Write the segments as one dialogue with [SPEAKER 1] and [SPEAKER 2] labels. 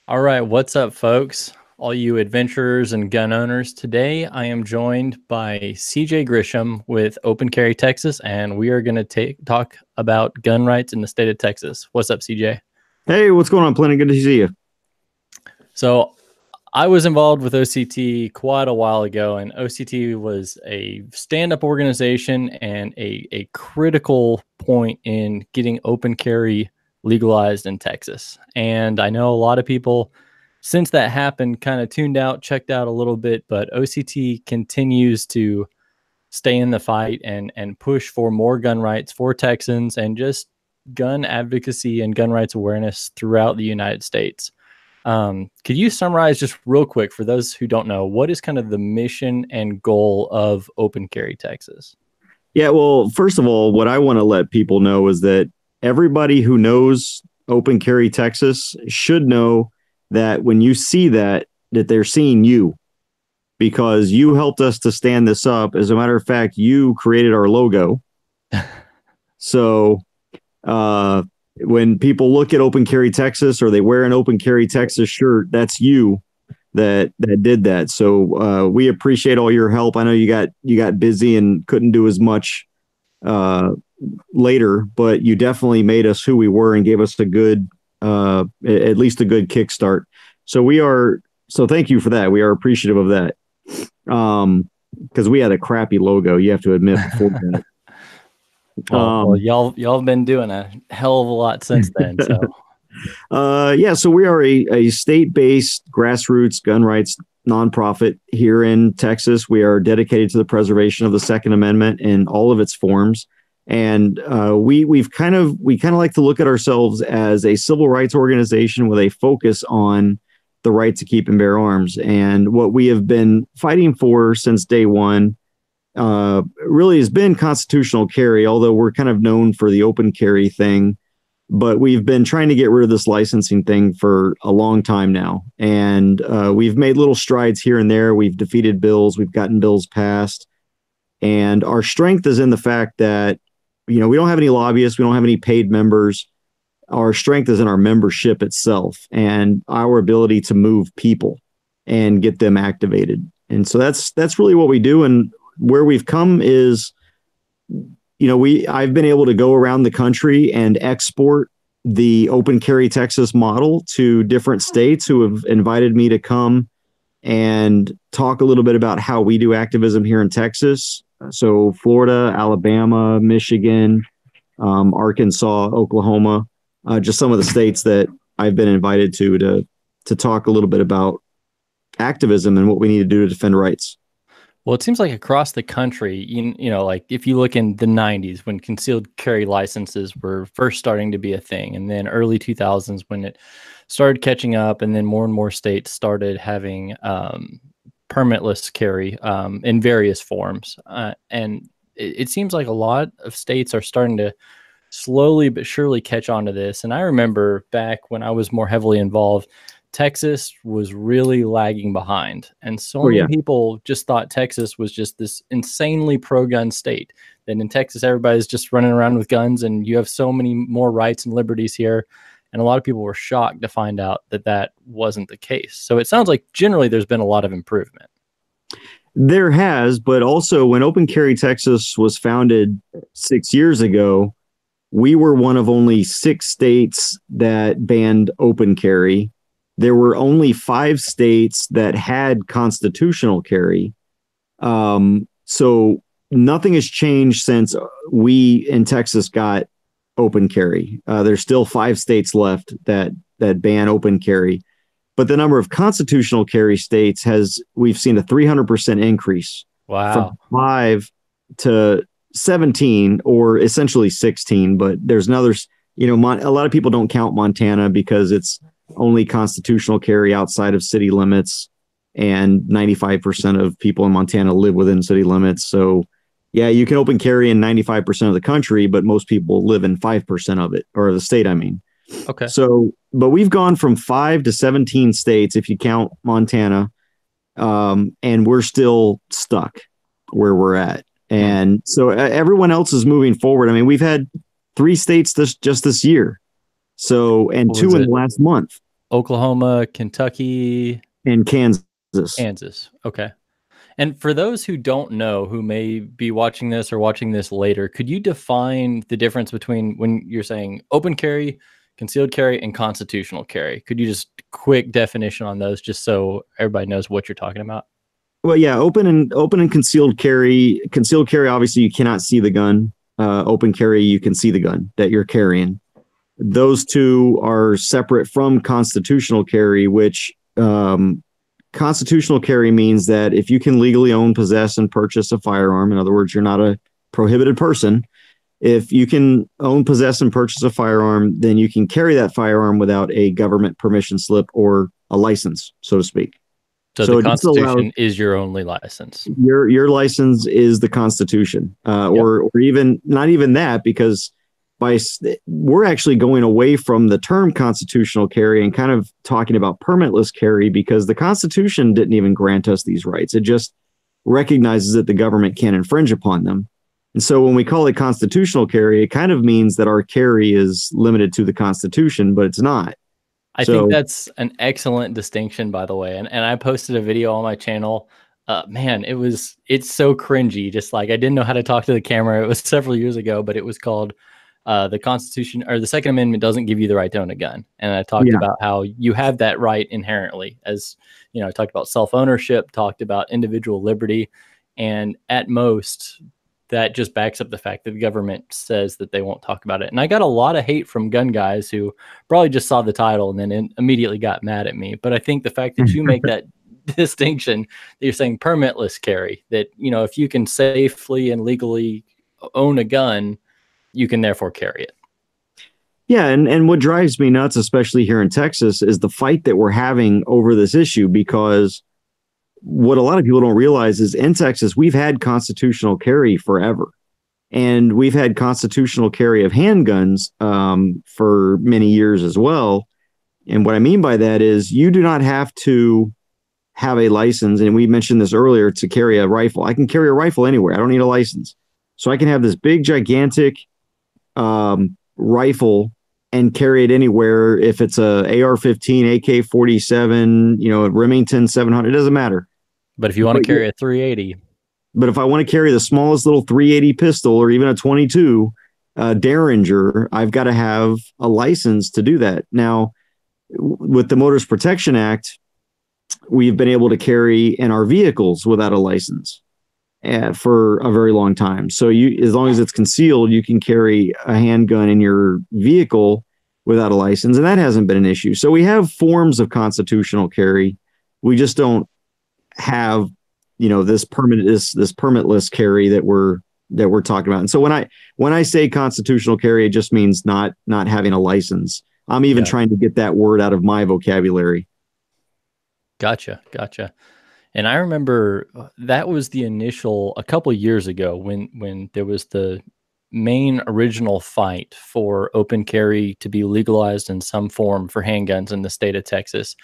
[SPEAKER 1] All right, what's up, folks? All you adventurers and gun owners. Today, I am joined by CJ Grisham with Open Carry Texas, and we are going to talk about gun rights in the state of Texas. What's up, CJ?
[SPEAKER 2] Hey, what's going on, Plenty? Good to see you.
[SPEAKER 1] So, I was involved with OCT quite a while ago, and OCT was a stand-up organization and a critical point in getting open carry legalized in Texas. And I know a lot of people, since that happened, kind of tuned out, checked out a little bit, but OCT continues to stay in the fight and push for more gun rights for Texans and just gun advocacy and gun rights awareness throughout the United States. Could you summarize just real quick for those who don't know, what is kind of the mission and goal of Open Carry Texas?
[SPEAKER 2] Yeah, well, first of all, what I want to let people know is that everybody who knows Open Carry Texas should know that when you see that they're seeing you, because you helped us to stand this up. As a matter of fact, you created our logo. So when people look at Open Carry Texas or they wear an Open Carry Texas shirt, that's you that did that. So we appreciate all your help. I know you got busy and couldn't do as much later, but you definitely made us who we were and gave us a good, at least a good kickstart. So thank you for that. We are appreciative of that. Because we had a crappy logo, you have to admit before that.
[SPEAKER 1] Well, y'all have been doing a hell of a lot since then. So
[SPEAKER 2] yeah, so we are a state-based grassroots gun rights nonprofit here in Texas. We are dedicated to the preservation of the Second Amendment in all of its forms. And we kind of like to look at ourselves as a civil rights organization with a focus on the right to keep and bear arms. And what we have been fighting for since day one really has been constitutional carry, although we're kind of known for the open carry thing. But we've been trying to get rid of this licensing thing for a long time now. And we've made little strides here and there. We've defeated bills. We've gotten bills passed. And our strength is in the fact that, we don't have any lobbyists. We don't have any paid members. Our strength is in our membership itself and our ability to move people and get them activated. And so that's really what we do. And where we've come is, I've been able to go around the country and export the Open Carry Texas model to different states who have invited me to come and talk a little bit about how we do activism here in Texas. So Florida, Alabama, Michigan, Arkansas, Oklahoma, just some of the states that I've been invited to talk a little bit about activism and what we need to do to defend rights.
[SPEAKER 1] Well, it seems like across the country, like if you look in the 90s when concealed carry licenses were first starting to be a thing, and then early 2000s when it started catching up, and then more and more states started having permitless carry in various forms. And it seems like a lot of states are starting to slowly but surely catch on to this. And I remember back when I was more heavily involved, Texas was really lagging behind. And so many people just thought Texas was just this insanely pro-gun state. That in Texas, everybody's just running around with guns and you have so many more rights and liberties here. And a lot of people were shocked to find out that that wasn't the case. So it sounds like generally there's been a lot of improvement.
[SPEAKER 2] There has, but also when Open Carry Texas was founded 6 years ago, we were one of only 6 states that banned open carry. There were only 5 states that had constitutional carry. So nothing has changed since we in Texas got open carry. There's still 5 states left that ban open carry. But the number of constitutional carry states we've seen a 300% increase.
[SPEAKER 1] Wow.
[SPEAKER 2] From 5 to 17, or essentially 16. But there's another, a lot of people don't count Montana because it's only constitutional carry outside of city limits, and 95% of people in Montana live within city limits. So yeah, you can open carry in 95% of the country, but most people live in 5% of it, or the state, I mean.
[SPEAKER 1] Okay.
[SPEAKER 2] So, but we've gone from 5 to 17 states, if you count Montana, and we're still stuck where we're at. And so everyone else is moving forward. I mean, we've had 3 states just this year. So, and 2 in the last month.
[SPEAKER 1] Oklahoma, Kentucky,
[SPEAKER 2] and Kansas.
[SPEAKER 1] Kansas. Okay. And for those who don't know, who may be watching this or watching this later, could you define the difference between when you're saying open carry, concealed carry, and constitutional carry? Could you just quick definition on those just so everybody knows what you're talking about?
[SPEAKER 2] Well, yeah, open and concealed carry. Concealed carry, obviously, you cannot see the gun. Open carry, you can see the gun that you're carrying. Those two are separate from constitutional carry, which constitutional carry means that if you can legally own, possess, and purchase a firearm, in other words, you're not a prohibited person. If you can own, possess, and purchase a firearm, then you can carry that firearm without a government permission slip or a license, so to speak.
[SPEAKER 1] So
[SPEAKER 2] So
[SPEAKER 1] the
[SPEAKER 2] it just allows
[SPEAKER 1] Constitution is your only license.
[SPEAKER 2] your license is the Constitution,
[SPEAKER 1] Yep.
[SPEAKER 2] or even not even that, because we're actually going away from the term constitutional carry and kind of talking about permitless carry, because the Constitution didn't even grant us these rights. It just recognizes that the government can infringe upon them. And so when we call it constitutional carry, it kind of means that our carry is limited to the Constitution, but it's not.
[SPEAKER 1] I think that's an excellent distinction, by the way. And I posted a video on my channel. Man, it's so cringy. Just like I didn't know how to talk to the camera. It was several years ago, but it was called the Constitution, or the Second Amendment doesn't give you the right to own a gun. And I talked about how you have that right inherently. As you know, I talked about self-ownership, talked about individual liberty, and at most that just backs up the fact that the government says that they won't talk about it. And I got a lot of hate from gun guys who probably just saw the title and then immediately got mad at me. But I think the fact that you make that distinction, that you're saying permitless carry, that, you know, if you can safely and legally own a gun, you can therefore carry it.
[SPEAKER 2] Yeah, and what drives me nuts, especially here in Texas, is the fight that we're having over this issue, because what a lot of people don't realize is in Texas, we've had constitutional carry forever. And we've had constitutional carry of handguns for many years as well. And what I mean by that is you do not have to have a license. And we mentioned this earlier, to carry a rifle. I can carry a rifle anywhere. I don't need a license. So I can have this big, gigantic rifle and carry it anywhere. If it's a AR-15, AK-47, you know, a Remington 700, it doesn't matter.
[SPEAKER 1] But if you want to carry a 380,
[SPEAKER 2] but if I want to carry the smallest little 380 pistol or even a 22 Derringer, I've got to have a license to do that. Now, with the Motors Protection Act, we've been able to carry in our vehicles without a license for a very long time. So you, as long as it's concealed, you can carry a handgun in your vehicle without a license, and that hasn't been an issue. So we have forms of constitutional carry. We just don't have, you know, this permitless carry that we're talking about. And so when I say constitutional carry, it just means not having a license. I'm even trying to get that word out of my vocabulary.
[SPEAKER 1] Gotcha. And I remember that was the initial, a couple of years ago, when there was the main original fight for open carry to be legalized in some form for handguns in the state of Texas.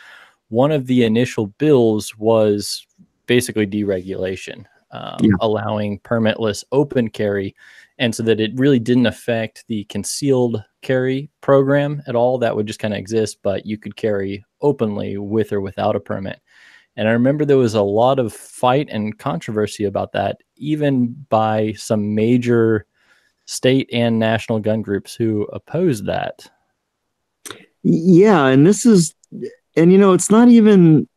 [SPEAKER 1] One of the initial bills was basically deregulation, allowing permitless open carry. And so that it really didn't affect the concealed carry program at all. That would just kind of exist, but you could carry openly with or without a permit. And I remember there was a lot of fight and controversy about that, even by some major state and national gun groups who opposed that.
[SPEAKER 2] Yeah, and you know, it's not even,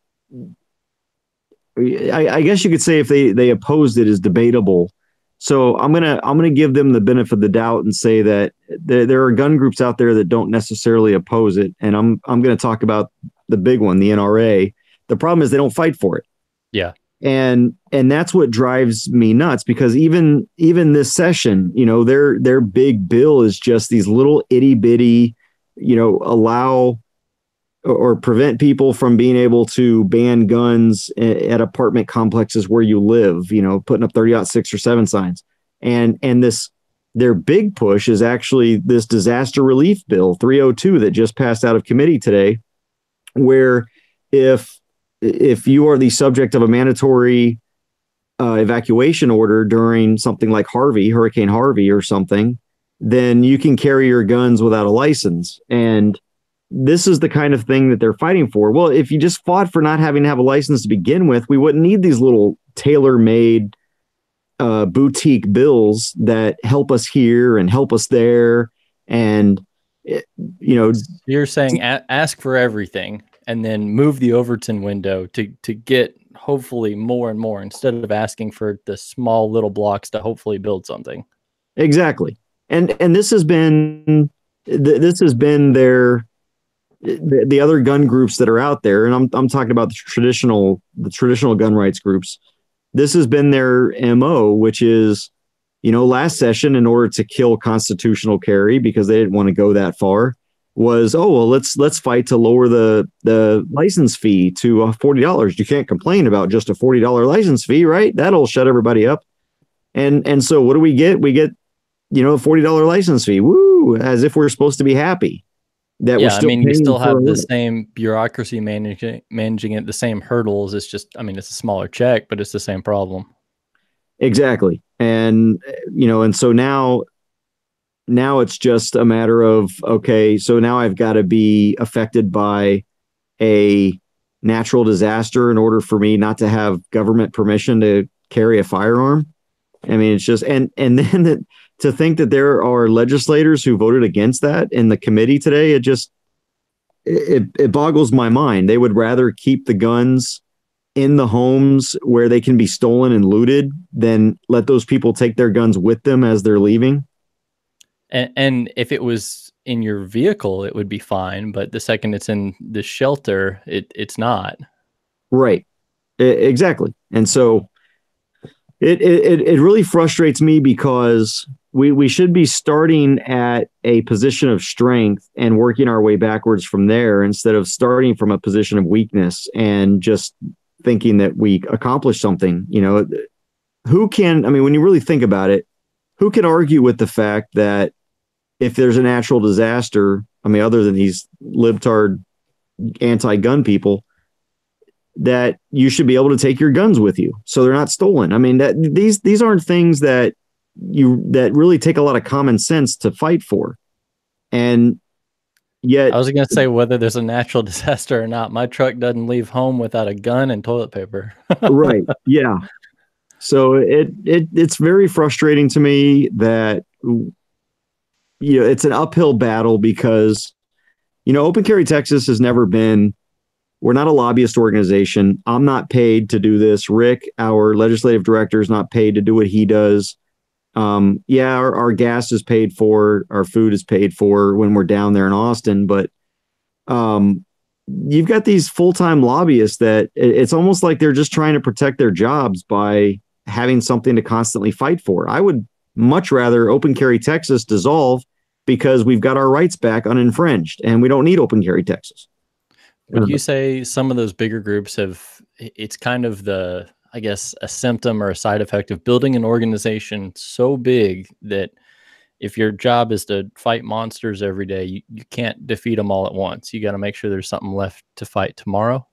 [SPEAKER 2] I guess you could say if they opposed it is debatable. So I'm gonna give them the benefit of the doubt and say that there are gun groups out there that don't necessarily oppose it. And I'm gonna talk about the big one, the NRA. The problem is they don't fight for it.
[SPEAKER 1] Yeah.
[SPEAKER 2] And that's what drives me nuts, because even this session, you know, their big bill is just these little itty bitty, you know, allow or prevent people from being able to ban guns at apartment complexes where you live, you know, putting up 30-06 or 7 signs. And their big push is actually this disaster relief bill 302 that just passed out of committee today, where if you are the subject of a mandatory evacuation order during something like Hurricane Harvey or something, then you can carry your guns without a license. And this is the kind of thing that they're fighting for. Well, if you just fought for not having to have a license to begin with, we wouldn't need these little tailor-made boutique bills that help us here and help us there. And, you know,
[SPEAKER 1] You're saying ask for everything and then move the Overton window to get hopefully more and more instead of asking for the small little blocks to hopefully build something.
[SPEAKER 2] exactly. And this has been the other gun groups that are out there, and I'm talking about the traditional gun rights groups. This has been their MO, which is, last session, in order to kill constitutional carry because they didn't want to go that far, was, oh well, let's fight to lower the license fee to $40. You can't complain about just a $40 license fee, right? That'll shut everybody up. And so what do we get? We get a $40 license fee. Woo! As if we're supposed to be happy that we're still
[SPEAKER 1] you still have the
[SPEAKER 2] it.
[SPEAKER 1] same bureaucracy managing it, the same hurdles. It's just, it's a smaller check, but it's the same problem.
[SPEAKER 2] Exactly. And and so now it's just a matter of, okay, so now I've got to be affected by a natural disaster in order for me not to have government permission to carry a firearm. It's just, and then to think that there are legislators who voted against that in the committee today, it boggles my mind. They would rather keep the guns in the homes where they can be stolen and looted than let those people take their guns with them as they're leaving.
[SPEAKER 1] And if it was in your vehicle, it would be fine. But the second it's in the shelter, it's not.
[SPEAKER 2] Right. Exactly. And so it really frustrates me because we should be starting at a position of strength and working our way backwards from there instead of starting from a position of weakness and just thinking that we accomplished something. Who can, when you really think about it, who can argue with the fact that if there's a natural disaster, other than these libtard anti-gun people, that you should be able to take your guns with you so they're not stolen? That these aren't things that really take a lot of common sense to fight for. And yet,
[SPEAKER 1] I was going to say, whether there's a natural disaster or not, my truck doesn't leave home without a gun and toilet paper.
[SPEAKER 2] Right. Yeah. So it's very frustrating to me that it's an uphill battle because Open Carry Texas has never been. We're not a lobbyist organization. I'm not paid to do this. Rick, our legislative director, is not paid to do what he does. Our gas is paid for, our food is paid for when we're down there in Austin, but you've got these full-time lobbyists that it's almost like they're just trying to protect their jobs by having something to constantly fight for. I would much rather Open Carry Texas dissolve because we've got our rights back uninfringed and we don't need Open Carry Texas.
[SPEAKER 1] Would you say some of those bigger groups it's kind of a symptom or a side effect of building an organization so big that if your job is to fight monsters every day, you can't defeat them all at once. You got to make sure there's something left to fight tomorrow.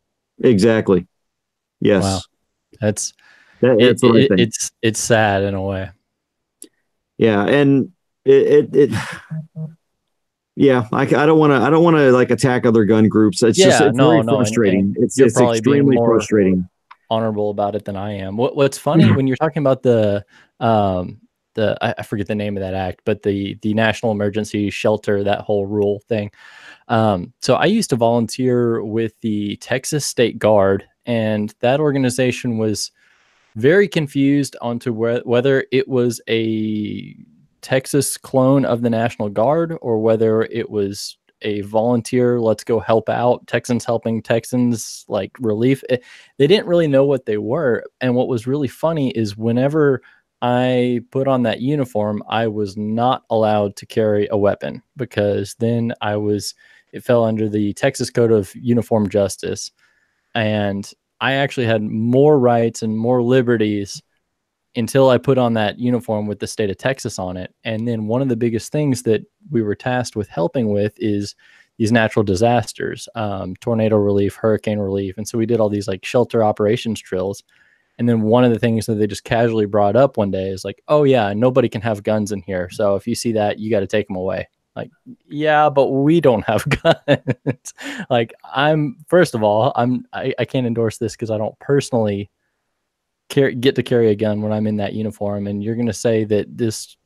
[SPEAKER 2] Exactly. Yes.
[SPEAKER 1] Wow. That's
[SPEAKER 2] what I think.
[SPEAKER 1] It's sad in a way.
[SPEAKER 2] Yeah. And yeah, I don't want to like attack other gun groups. It's very frustrating. It's extremely frustrating.
[SPEAKER 1] Honorable about it than I am. What's funny when you're talking about I forget the name of that act, but the National Emergency Shelter, that whole rule thing. So I used to volunteer with the Texas State Guard, and that organization was very confused onto whether it was a Texas clone of the National Guard or whether it was a volunteer, let's go help out, Texans helping Texans, like relief. They didn't really know what they were. And what was really funny is whenever I put on that uniform, I was not allowed to carry a weapon because then it fell under the Texas Code of Uniform Justice. And I actually had more rights and more liberties until I put on that uniform with the state of Texas on it. And then one of the biggest things that we were tasked with helping with is these natural disasters, tornado relief, hurricane relief. And so we did all these like shelter operations drills. And then one of the things that they just casually brought up one day is like, oh yeah, nobody can have guns in here. So if you see that, you got to take them away. Like, yeah, but we don't have guns. Like, first of all, I can't endorse this because I don't personally get to carry a gun when I'm in that uniform. And you're going to say that this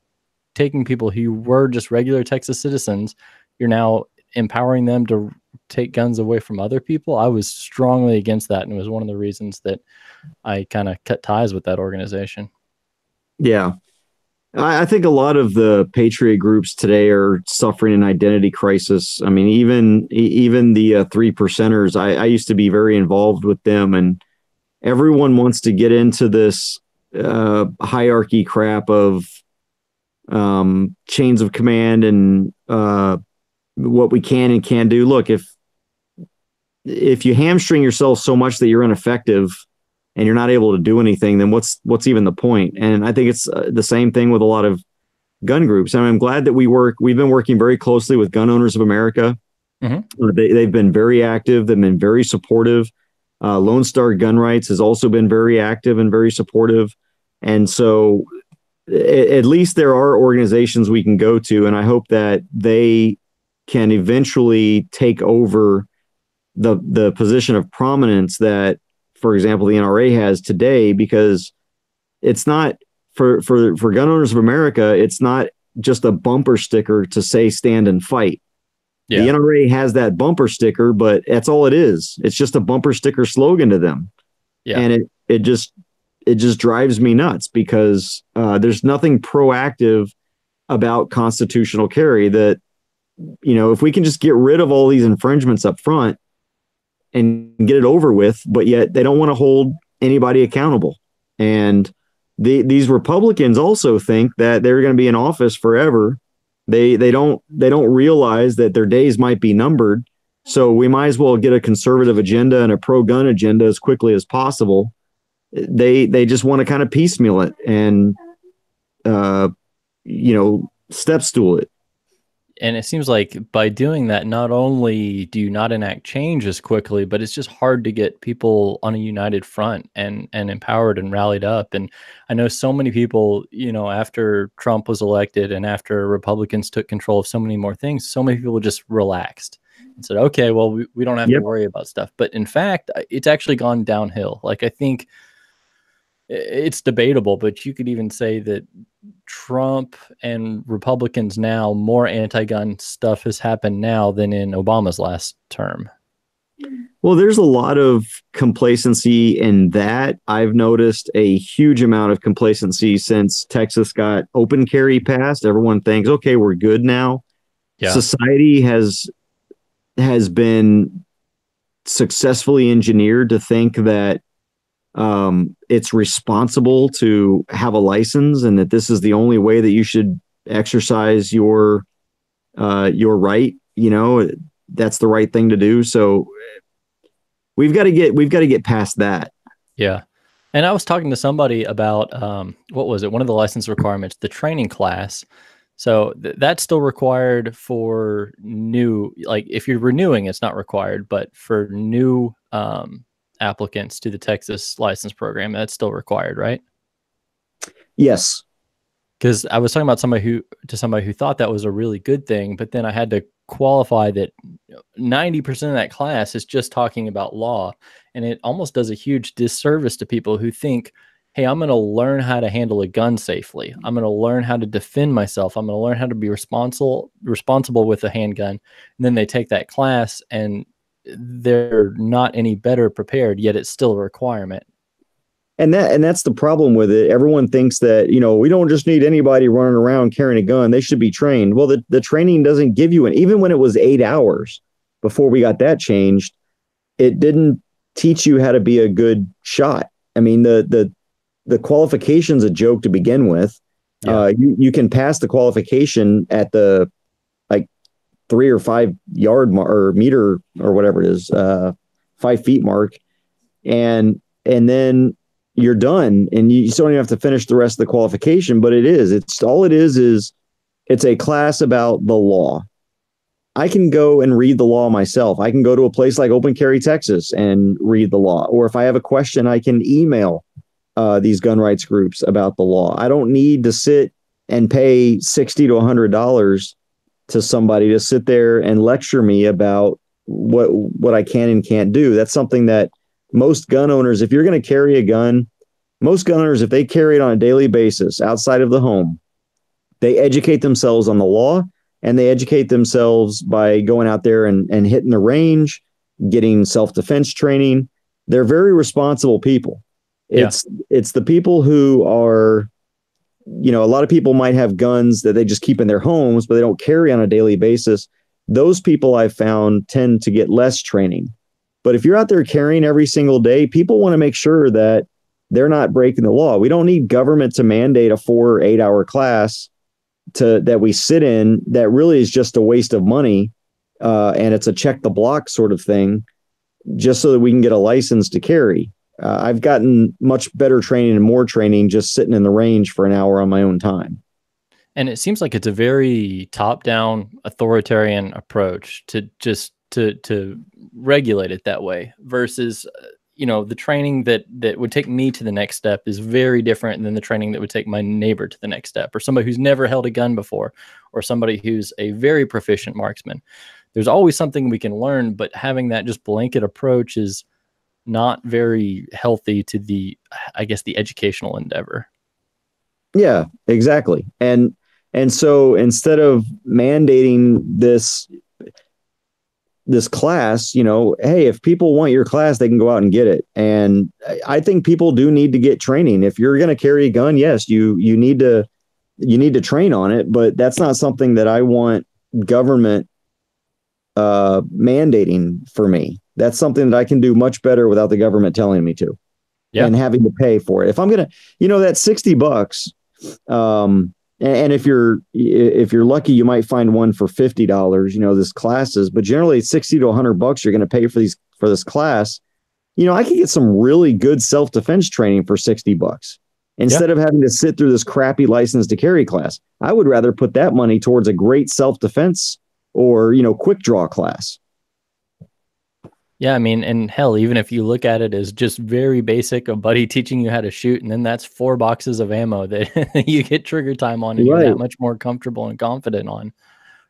[SPEAKER 1] taking people who were just regular Texas citizens, you're now empowering them to take guns away from other people. I was strongly against that, and it was one of the reasons that I kind of cut ties with that organization.
[SPEAKER 2] Yeah. I think a lot of the patriot groups today are suffering an identity crisis. I mean, even the three percenters, I used to be very involved with them, and everyone wants to get into this hierarchy crap of chains of command and what we can and can't do. Look, if you hamstring yourself so much that you're ineffective and you're not able to do anything, then what's even the point? And I think it's the same thing with a lot of gun groups. I mean, I'm glad that we've been working very closely with Gun Owners of America. Mm-hmm. They've been very active. They've been very supportive. Lone Star Gun Rights has also been very active and very supportive. And so at least there are organizations we can go to, and I hope that they can eventually take over the position of prominence that, for example, the NRA has today, because it's not for Gun Owners of America, it's not just a bumper sticker to say stand and fight. Yeah. The NRA has that bumper sticker, but that's all it is. It's just a bumper sticker slogan to them. Yeah. And it just drives me nuts, because there's nothing proactive about constitutional carry that, if we can just get rid of all these infringements up front and get it over with, but yet they don't want to hold anybody accountable. And these Republicans also think that they're going to be in office forever. They don't realize that their days might be numbered. So we might as well get a conservative agenda and a pro-gun agenda as quickly as possible. They just want to kind of piecemeal it and step stool it.
[SPEAKER 1] And it seems like by doing that, not only do you not enact change as quickly, but it's just hard to get people on a united front and empowered and rallied up. And I know so many people, after Trump was elected and after Republicans took control of so many more things, so many people just relaxed and said, okay, well, we don't have to worry about stuff. But in fact, it's actually gone downhill. Like, I think it's debatable, but you could even say that Trump and Republicans now, more anti-gun stuff has happened now than in Obama's last term.
[SPEAKER 2] Well, there's a lot of complacency in that. I've noticed a huge amount of complacency since Texas got open carry passed. Everyone thinks, okay, we're good now. Yeah. Society has been successfully engineered to think that it's responsible to have a license, and that this is the only way that you should exercise your right. That's the right thing to do. So we've got to get past that.
[SPEAKER 1] Yeah. And I was talking to somebody about what was it? One of the license requirements, the training class. So that's still required for new, like if you're renewing, it's not required, but for new applicants to the Texas license program, that's still required, right?
[SPEAKER 2] Yes.
[SPEAKER 1] Because I was talking about somebody who thought that was a really good thing, but then I had to qualify that 90% of that class is just talking about law, and it almost does a huge disservice to people who think, hey, I'm going to learn how to handle a gun safely. I'm going to learn how to defend myself. I'm going to learn how to be responsible with a handgun. And then they take that class and they're not any better prepared, yet it's still a requirement.
[SPEAKER 2] And that's the problem with it. Everyone thinks that, we don't just need anybody running around carrying a gun. They should be trained. Well, the training doesn't give you even when it was 8 hours before we got that changed, it didn't teach you how to be a good shot. I mean, the qualification's a joke to begin with. Yeah. You can pass the qualification at the 3 or 5 yard or meter or whatever it is, 5 feet mark. And then you're done, and you still don't even have to finish the rest of the qualification, but it's a class about the law. I can go and read the law myself. I can go to a place like Open Carry Texas and read the law. Or if I have a question, I can email these gun rights groups about the law. I don't need to sit and pay $60 to $100 to somebody to sit there and lecture me about what I can and can't do. That's something that most gun owners, if you're going to carry a gun, most gun owners, if they carry it on a daily basis outside of the home, they educate themselves on the law, and they educate themselves by going out there and hitting the range, getting self-defense training. They're very responsible people.
[SPEAKER 1] Yeah.
[SPEAKER 2] It's the people who are, a lot of people might have guns that they just keep in their homes, but they don't carry on a daily basis. Those people I've found tend to get less training. But if you're out there carrying every single day, people want to make sure that they're not breaking the law. We don't need government to mandate a 4 or 8 hour class that we sit in that really is just a waste of money. And it's a check the block sort of thing, just so that we can get a license to carry. I've gotten much better training and more training just sitting in the range for an hour on my own time.
[SPEAKER 1] And it seems like it's a very top-down authoritarian approach to regulate it that way versus, the training that would take me to the next step is very different than the training that would take my neighbor to the next step, or somebody who's never held a gun before, or somebody who's a very proficient marksman. There's always something we can learn, but having that just blanket approach is not very healthy to the educational endeavor.
[SPEAKER 2] Yeah, exactly. And so instead of mandating this class, hey, if people want your class, they can go out and get it. And I think people do need to get training. If you're going to carry a gun, yes, you need to train on it, but that's not something that I want government mandating for me. That's something that I can do much better without the government telling me to, and having to pay for it. If I'm going to, that $60, and if you're lucky, you might find one for $50, this classes, but generally it's $60 to $100 you're going to pay for this class. I could get some really good self-defense training for $60 instead of having to sit through this crappy license to carry class. I would rather put that money towards a great self-defense or, quick draw class.
[SPEAKER 1] Yeah, I mean, and hell, even if you look at it as just very basic, a buddy teaching you how to shoot, and then that's 4 boxes of ammo that you get trigger time on, and you're that much more comfortable and confident on,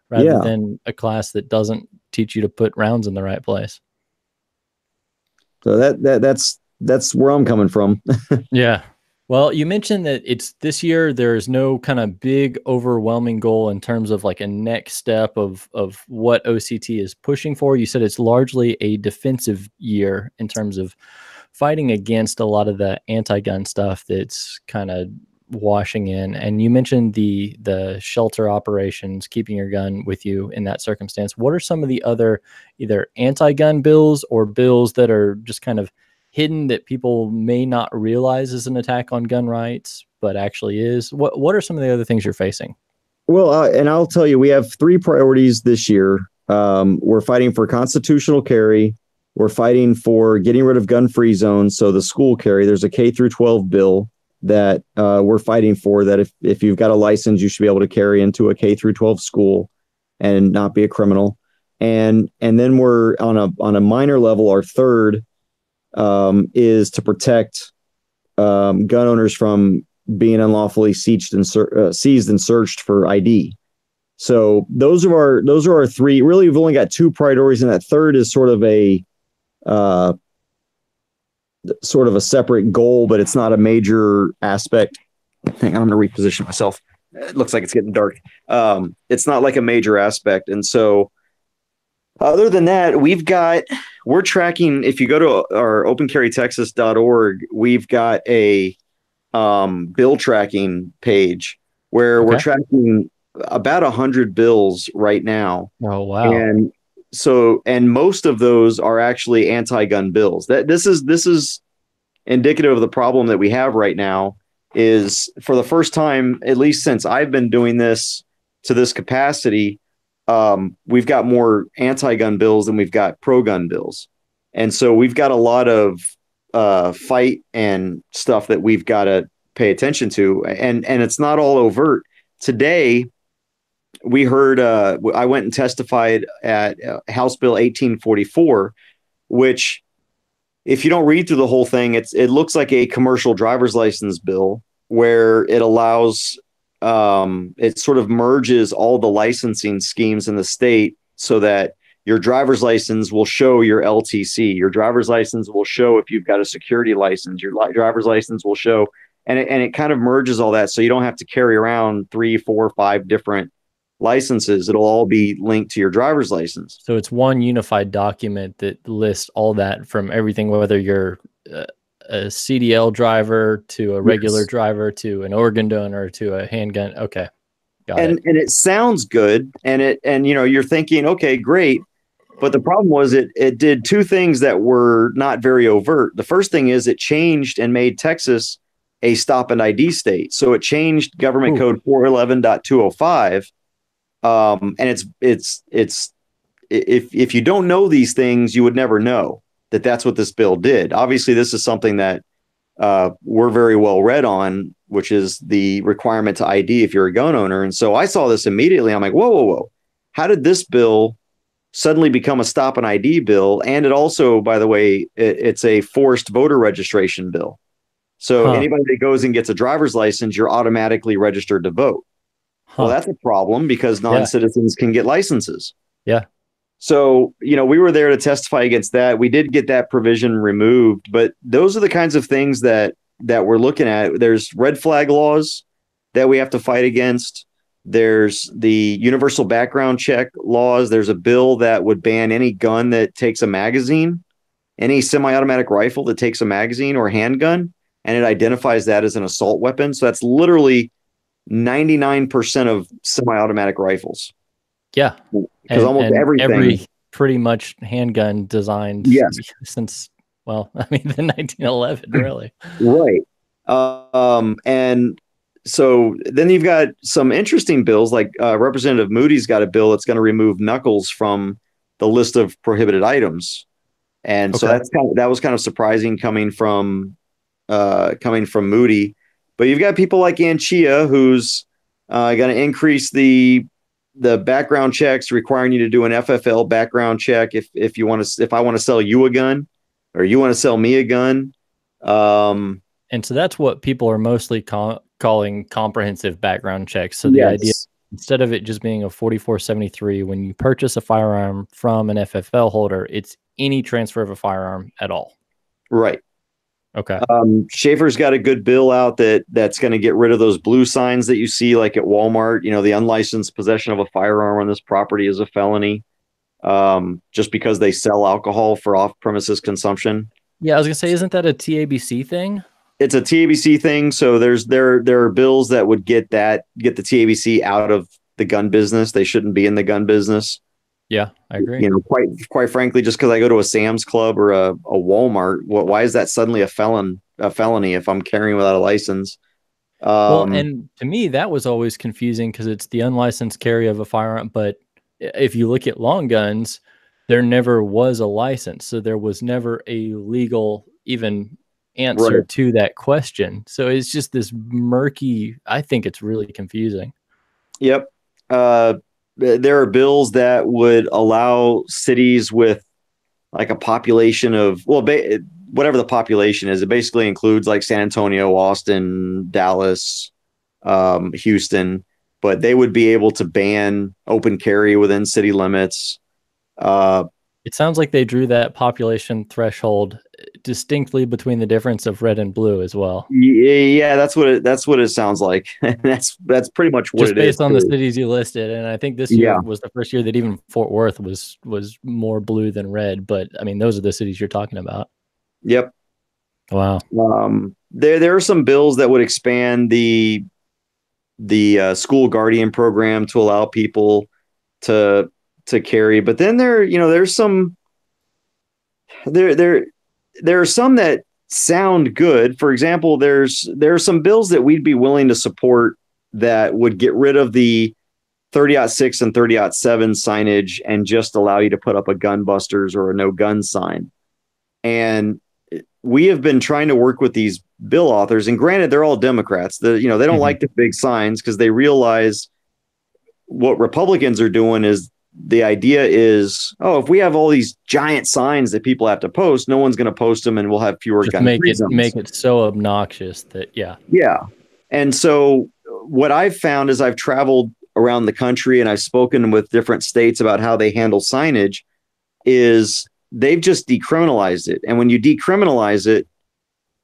[SPEAKER 1] rather than a class that doesn't teach you to put rounds in the right place.
[SPEAKER 2] So that's where I'm coming from.
[SPEAKER 1] Yeah. Well, you mentioned that it's this year, there's no kind of big overwhelming goal in terms of like a next step of what OCT is pushing for. You said it's largely a defensive year in terms of fighting against a lot of the anti-gun stuff that's kind of washing in. And you mentioned the shelter operations, keeping your gun with you in that circumstance. What are some of the other either anti-gun bills or bills that are just kind of hidden that people may not realize is an attack on gun rights, but actually is? What are some of the other things you're facing?
[SPEAKER 2] Well, and I'll tell you, we have 3 priorities this year. We're fighting for constitutional carry. We're fighting for getting rid of gun-free zones. So the school carry, there's a K through 12 bill that we're fighting for, that if you've got a license, you should be able to carry into a K through 12 school and not be a criminal. And then we're on a minor level, our third is to protect gun owners from being unlawfully seized and searched for ID. So those are our 3. Really, we've only got 2 priorities, and that third is sort of a separate goal, but it's not a major aspect. Hang on, I'm going to reposition myself. It looks like it's getting dark. It's not like a major aspect, and so other than that, we're tracking. If you go to our opencarrytexas.org, we've got a bill tracking page where we're tracking about 100 bills right now.
[SPEAKER 1] Oh, wow.
[SPEAKER 2] And most of those are actually anti-gun bills. This is indicative of the problem that we have right now. Is for the first time, at least since I've been doing this to this capacity, we've got more anti-gun bills than we've got pro-gun bills. And so we've got a lot of fight and stuff that we've got to pay attention to. And it's not all overt. Today, we heard, I went and testified at House Bill 1844, which, if you don't read through the whole thing, it looks like a commercial driver's license bill where it allows it sort of merges all the licensing schemes in the state so that your driver's license will show your LTC. Your driver's license will show if you've got a security license. Your driver's license will show, and it kind of merges all that, so you don't have to carry around 3, 4, 5 different licenses. It'll all be linked to your driver's license.
[SPEAKER 1] So it's one unified document that lists all that from everything, whether you're a CDL driver to a regular
[SPEAKER 2] Yes.
[SPEAKER 1] driver to an organ donor to a handgun. Okay, got it.
[SPEAKER 2] And it sounds good, and you're thinking, okay, great. But the problem was it did two things that were not very overt. The first thing is it changed and made Texas a stop and ID state. So it changed government code 411.205. And it's if you don't know these things, you would never know that that's what this bill did. Obviously, this is something that we're very well read on, which is the requirement to ID if you're a gun owner. And so I saw this immediately. I'm like, whoa, whoa, whoa. How did this bill suddenly become a stop and ID bill? And it also, by the way, it's a forced voter registration bill. So anybody that goes and gets a driver's license, you're automatically registered to vote. Well, that's a problem because non-citizens can get licenses.
[SPEAKER 1] Yeah.
[SPEAKER 2] So, we were there to testify against that. We did get that provision removed, but those are the kinds of things that we're looking at. There's red flag laws that we have to fight against. There's the universal background check laws. There's a bill that would ban any gun that takes a magazine, any semi-automatic rifle that takes a magazine or handgun, and it identifies that as an assault weapon. So that's literally 99% of semi-automatic rifles.
[SPEAKER 1] Yeah.
[SPEAKER 2] Because almost everything.
[SPEAKER 1] Every pretty much handgun designed since, well, I mean, the 1911, really.
[SPEAKER 2] Right. And so then you've got some interesting bills, like Representative Moody's got a bill that's going to remove knuckles from the list of prohibited items. And so that was kind of surprising coming from Moody. But you've got people like Anchia, who's going to increase the background checks, requiring you to do an FFL background check if I want to sell you a gun, or you want to sell me a gun.
[SPEAKER 1] And so that's what people are mostly calling comprehensive background checks. So the idea, instead of it just being a 4473, when you purchase a firearm from an FFL holder, it's any transfer of a firearm at all.
[SPEAKER 2] Right.
[SPEAKER 1] Okay.
[SPEAKER 2] Schaefer's got a good bill out that's going to get rid of those blue signs that you see like at Walmart. The unlicensed possession of a firearm on this property is a felony, just because they sell alcohol for off-premises consumption.
[SPEAKER 1] Yeah, I was gonna say, isn't that a TABC thing?
[SPEAKER 2] It's a TABC thing. So there are bills that would get the TABC out of the gun business. They shouldn't be in the gun business.
[SPEAKER 1] Yeah, I agree.
[SPEAKER 2] Quite frankly, just because I go to a Sam's Club or a Walmart, why is that suddenly a felony if I'm carrying without a license?
[SPEAKER 1] Well, and to me, that was always confusing because it's the unlicensed carry of a firearm. But if you look at long guns, there never was a license, so there was never a legal even answer to that question. So it's just this murky. I think it's really confusing.
[SPEAKER 2] Yep. There are bills that would allow cities with like a population of, whatever the population is. It basically includes like San Antonio, Austin, Dallas, Houston, but they would be able to ban open carry within city limits.
[SPEAKER 1] It sounds like they drew that population threshold distinctly between the difference of red and blue as well.
[SPEAKER 2] Yeah, that's what it sounds like. that's pretty much what
[SPEAKER 1] just
[SPEAKER 2] it is.
[SPEAKER 1] Based on the cities you listed, and I think this year was the first year that even Fort Worth was more blue than red. But I mean, those are the cities you're talking about.
[SPEAKER 2] Yep.
[SPEAKER 1] Wow.
[SPEAKER 2] There are some bills that would expand the school guardian program to allow people to carry, but then there's some there are some that sound good. For example, there are some bills that we'd be willing to support that would get rid of the 30-06 and 30-07 signage and just allow you to put up a gun busters or a no gun sign. And we have been trying to work with these bill authors, and granted, they're all Democrats. They don't like the big signs because they realize what Republicans are doing is, the idea is, if we have all these giant signs that people have to post, no one's going to post them, and we'll have fewer gun free zones.
[SPEAKER 1] Make it so obnoxious that yeah.
[SPEAKER 2] And so what I've found is I've traveled around the country and I've spoken with different states about how they handle signage is they've just decriminalized it. And when you decriminalize it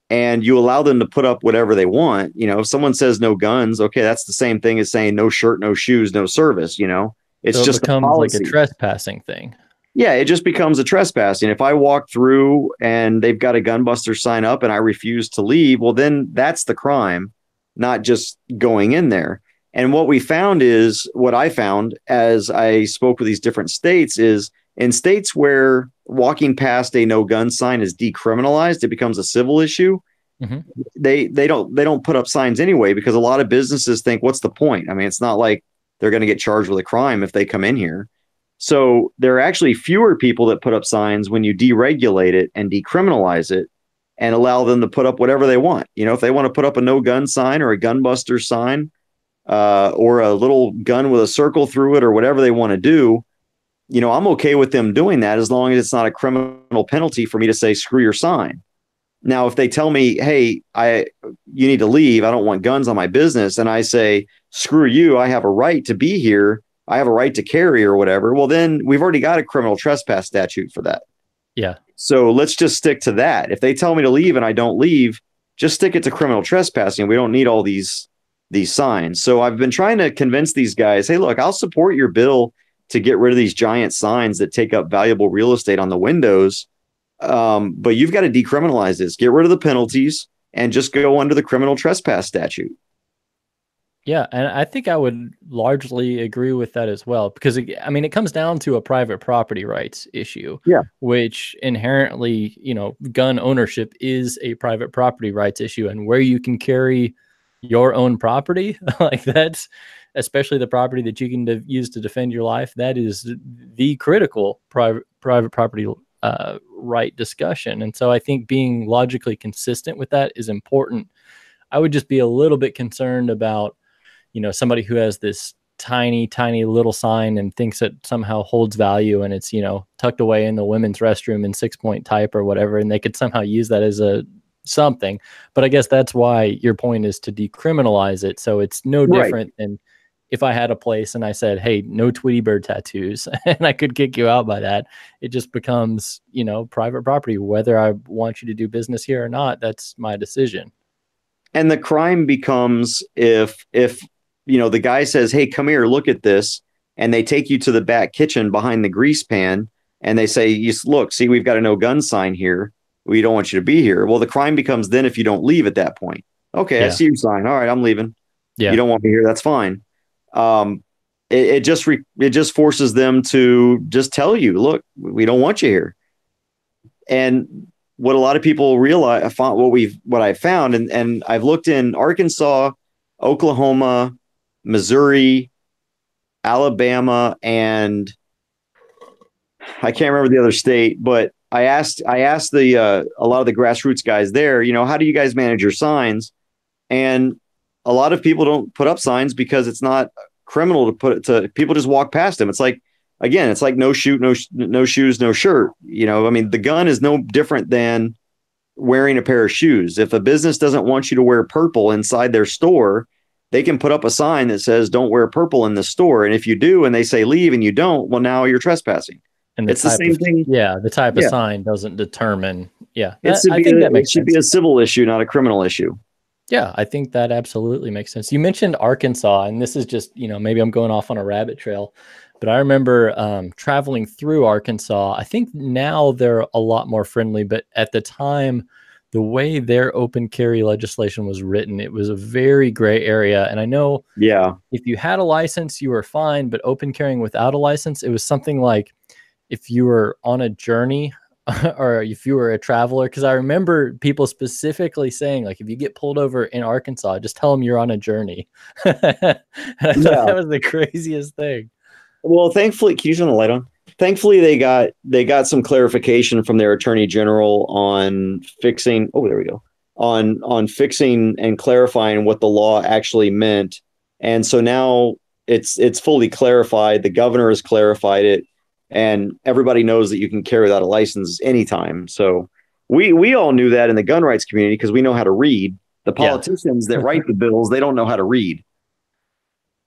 [SPEAKER 2] and you allow them to put up whatever they want, if someone says no guns, okay, that's the same thing as saying no shirt, no shoes, no service, it's
[SPEAKER 1] So it
[SPEAKER 2] just a
[SPEAKER 1] becomes like a
[SPEAKER 2] policy.
[SPEAKER 1] trespassing thing.
[SPEAKER 2] Yeah, it just becomes a trespassing. If I walk through and they've got a gunbuster sign up and I refuse to leave, well, then that's the crime, not just going in there. And what I found as I spoke with these different states is in states where walking past a no gun sign is decriminalized, it becomes a civil issue.
[SPEAKER 1] Hmm.
[SPEAKER 2] They don't put up signs anyway because a lot of businesses think, what's the point? I mean, it's not like they're going to get charged with a crime if they come in here. So there are actually fewer people that put up signs when you deregulate it and decriminalize it and allow them to put up whatever they want. If they want to put up a no gun sign or a gunbuster sign or a little gun with a circle through it or whatever they want to do, I'm okay with them doing that as long as it's not a criminal penalty for me to say, screw your sign. Now, if they tell me, hey, you need to leave, I don't want guns on my business, and I say, screw you, I have a right to be here, I have a right to carry or whatever, well, then we've already got a criminal trespass statute for that.
[SPEAKER 1] Yeah.
[SPEAKER 2] So let's just stick to that. If they tell me to leave and I don't leave, just stick it to criminal trespassing. We don't need all these signs. So I've been trying to convince these guys, hey, look, I'll support your bill to get rid of these giant signs that take up valuable real estate on the windows. But you've got to decriminalize this, get rid of the penalties, and just go under the criminal trespass statute.
[SPEAKER 1] Yeah, and I think I would largely agree with that as well, because it comes down to a private property rights issue,
[SPEAKER 2] Yeah.
[SPEAKER 1] which inherently, gun ownership is a private property rights issue, and where you can carry your own property, like that's especially the property that you can use to defend your life, that is the critical private property right discussion. And so I think being logically consistent with that is important. I would just be a little bit concerned about somebody who has this tiny, tiny little sign and thinks it somehow holds value and it's, tucked away in the women's restroom in 6-point type or whatever. And they could somehow use that as a something. But I guess that's why your point is to decriminalize it. So it's no different than if I had a place and I said, hey, no Tweety Bird tattoos, and I could kick you out by that. It just becomes, private property. Whether I want you to do business here or not, that's my decision.
[SPEAKER 2] And the crime becomes if the guy says, hey, come here, look at this, and they take you to the back kitchen behind the grease pan and they say, look, see, we've got a no gun sign here, we don't want you to be here. Well, the crime becomes then if you don't leave at that point. Okay, yeah. I see your sign, all right, I'm leaving. Yeah. You don't want me here, that's fine. It just forces them to just tell you, look, we don't want you here. And what a lot of people realize, what I found, and I've looked in Arkansas, Oklahoma, Missouri, Alabama, and I can't remember the other state, but I asked a lot of the grassroots guys there, how do you guys manage your signs? And a lot of people don't put up signs because it's not criminal to people just walk past them. It's like, again, it's like no shoot, no shoes, no shirt. The gun is no different than wearing a pair of shoes. If a business doesn't want you to wear purple inside their store, they can put up a sign that says don't wear purple in the store. And if you do, and they say leave and you don't, well, now you're trespassing.
[SPEAKER 1] And it's the same thing. Yeah. The type of sign doesn't determine. Yeah.
[SPEAKER 2] I think that makes sense. It should be a civil issue, not a criminal issue.
[SPEAKER 1] Yeah, I think that absolutely makes sense. You mentioned Arkansas, and this is just, maybe I'm going off on a rabbit trail, but I remember traveling through Arkansas. I think now they're a lot more friendly, but at the time, the way their open carry legislation was written, it was a very gray area. And I know if you had a license, you were fine, but open carrying without a license, it was something like if you were on a journey or if you were a traveler, because I remember people specifically saying, like, if you get pulled over in Arkansas, just tell them you're on a journey. I thought that was the craziest thing.
[SPEAKER 2] Well, thankfully, can you turn the light on? Thankfully, they got some clarification from their attorney general on fixing. Oh, there we go. On fixing and clarifying what the law actually meant, and so now it's fully clarified. The governor has clarified it. And everybody knows that you can carry without a license anytime. So we all knew that in the gun rights community because we know how to read. The politicians that write the bills, they don't know how to read.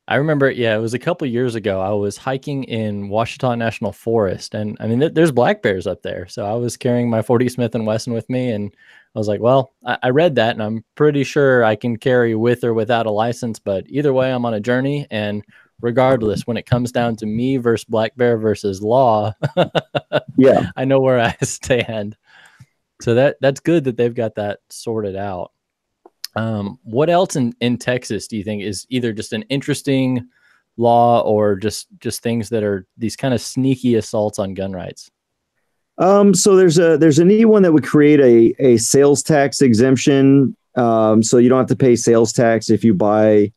[SPEAKER 1] I remember, yeah, it was a couple years ago. I was hiking in Washita National Forest, and I mean, there's black bears up there. So I was carrying my 40 Smith and Wesson with me, and I was like, well, I read that, and I'm pretty sure I can carry with or without a license. But either way, I'm on a journey, and regardless, when it comes down to me versus black bear versus law,
[SPEAKER 2] Yeah.
[SPEAKER 1] I know where I stand. So that's good that they've got that sorted out. What else in Texas do you think is either just an interesting law or just things that are these kind of sneaky assaults on gun rights?
[SPEAKER 2] So there's a neat one that would create a sales tax exemption. So you don't have to pay sales tax if you buy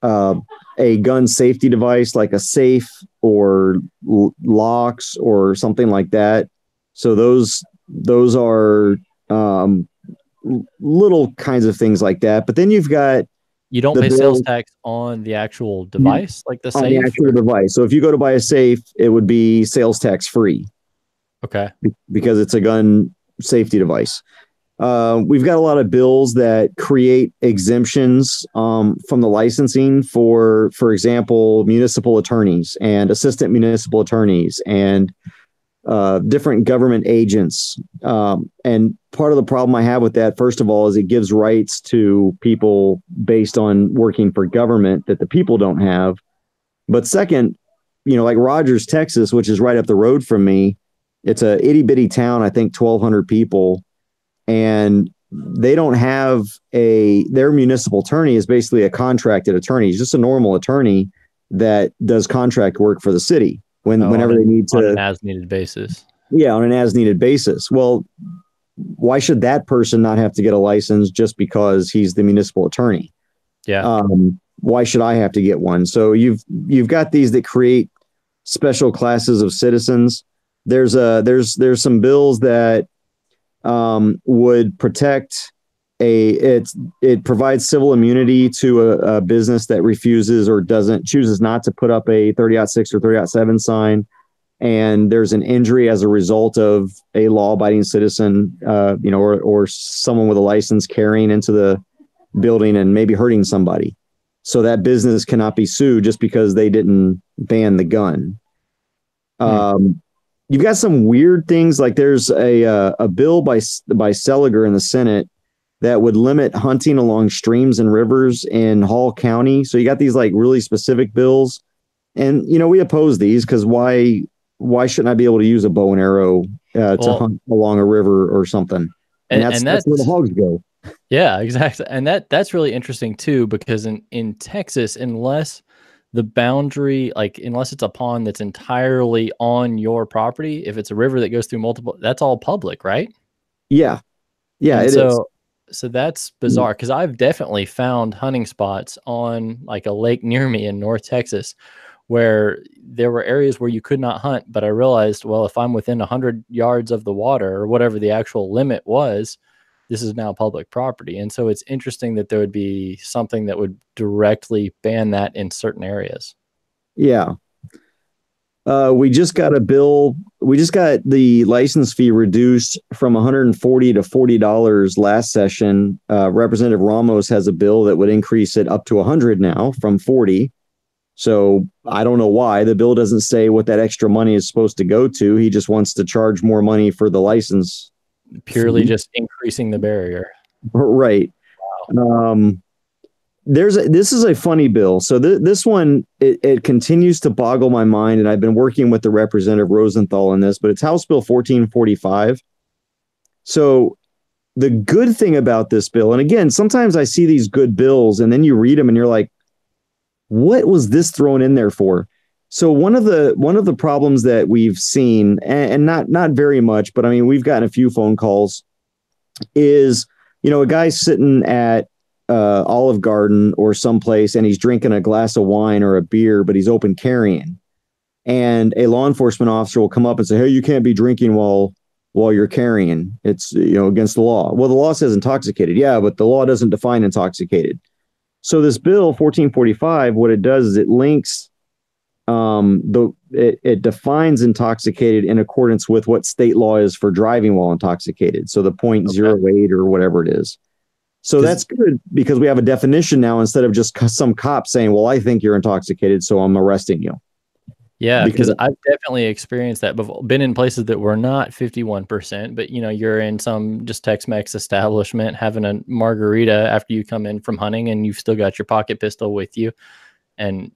[SPEAKER 2] uh, a gun safety device like a safe or locks or something like that. So those are little kinds of things like that. But then you've got
[SPEAKER 1] You don't
[SPEAKER 2] the
[SPEAKER 1] pay sales
[SPEAKER 2] bill
[SPEAKER 1] tax on the actual device, like the
[SPEAKER 2] on the
[SPEAKER 1] safe?
[SPEAKER 2] actual device. So if you go to buy a safe, it would be sales tax free
[SPEAKER 1] Okay.
[SPEAKER 2] because it's a gun safety device. We've got a lot of bills that create exemptions from the licensing for example, municipal attorneys and assistant municipal attorneys and different government agents. And part of the problem I have with that, first of all, is it gives rights to people based on working for government that the people don't have. But second, like Rogers, Texas, which is right up the road from me, it's a itty bitty town, I think 1,200 people. And they don't have their municipal attorney is basically a contracted attorney. He's just a normal attorney that does contract work for the city whenever they need to.
[SPEAKER 1] On an as needed basis.
[SPEAKER 2] Yeah, on an as needed basis. Well, why should that person not have to get a license just because he's the municipal attorney?
[SPEAKER 1] Yeah.
[SPEAKER 2] Why should I have to get one? So you've got these that create special classes of citizens. There's some bills that would protect it provides civil immunity to a business that refuses or chooses not to put up a 30-6 or 30-7 sign, and there's an injury as a result of a law-abiding citizen, or someone with a license carrying into the building and maybe hurting somebody. So that business cannot be sued just because they didn't ban the gun. You've got some weird things, like there's a bill by Seliger in the Senate that would limit hunting along streams and rivers in Hall County. So you got these like really specific bills, and we oppose these because why shouldn't I be able to use a bow and arrow to hunt along a river or something? And that's where the hogs go.
[SPEAKER 1] Yeah, exactly. And that's really interesting too, because in Texas, unless the boundary, like unless it's a pond that's entirely on your property, if it's a river that goes through multiple, that's all public, right?
[SPEAKER 2] Yeah. Yeah,
[SPEAKER 1] and
[SPEAKER 2] it is.
[SPEAKER 1] So that's bizarre, because I've definitely found hunting spots on like a lake near me in North Texas where there were areas where you could not hunt, but I realized, well, if I'm within 100 yards of the water or whatever the actual limit was, this is now public property. And so it's interesting that there would be something that would directly ban that in certain areas.
[SPEAKER 2] Yeah. We just got a bill. We just got the license fee reduced from $140 to $40 last session. Representative Ramos has a bill that would increase it up to $100 now from $40. So I don't know why. The bill doesn't say what that extra money is supposed to go to. He just wants to charge more money for the license.
[SPEAKER 1] Purely just increasing the barrier.
[SPEAKER 2] Right. Wow. This is a funny bill. So this one, it continues to boggle my mind, and I've been working with the Representative Rosenthal on this, but it's House Bill 1445. So the good thing about this bill, and again, sometimes I see these good bills and then you read them and you're like, what was this thrown in there for? So one of the problems that we've seen, and not very much, but I mean, we've gotten a few phone calls, is, a guy's sitting at Olive Garden or someplace and he's drinking a glass of wine or a beer, but he's open carrying. And a law enforcement officer will come up and say, hey, you can't be drinking while you're carrying. It's, against the law. Well, the law says intoxicated. Yeah, but the law doesn't define intoxicated. So this bill 1445, what it does is it links it defines intoxicated in accordance with what state law is for driving while intoxicated. So the 0.08 or whatever it is. So
[SPEAKER 1] Because
[SPEAKER 2] that's good because we have a definition now instead of just some cop saying, well, I think you're intoxicated, so I'm arresting you.
[SPEAKER 1] yeah,
[SPEAKER 2] Because
[SPEAKER 1] because I've definitely experienced that before. Been in places that were not 51%, but you're in some just Tex-Mex establishment having a margarita after you come in from hunting, and you've still got your pocket pistol with you. And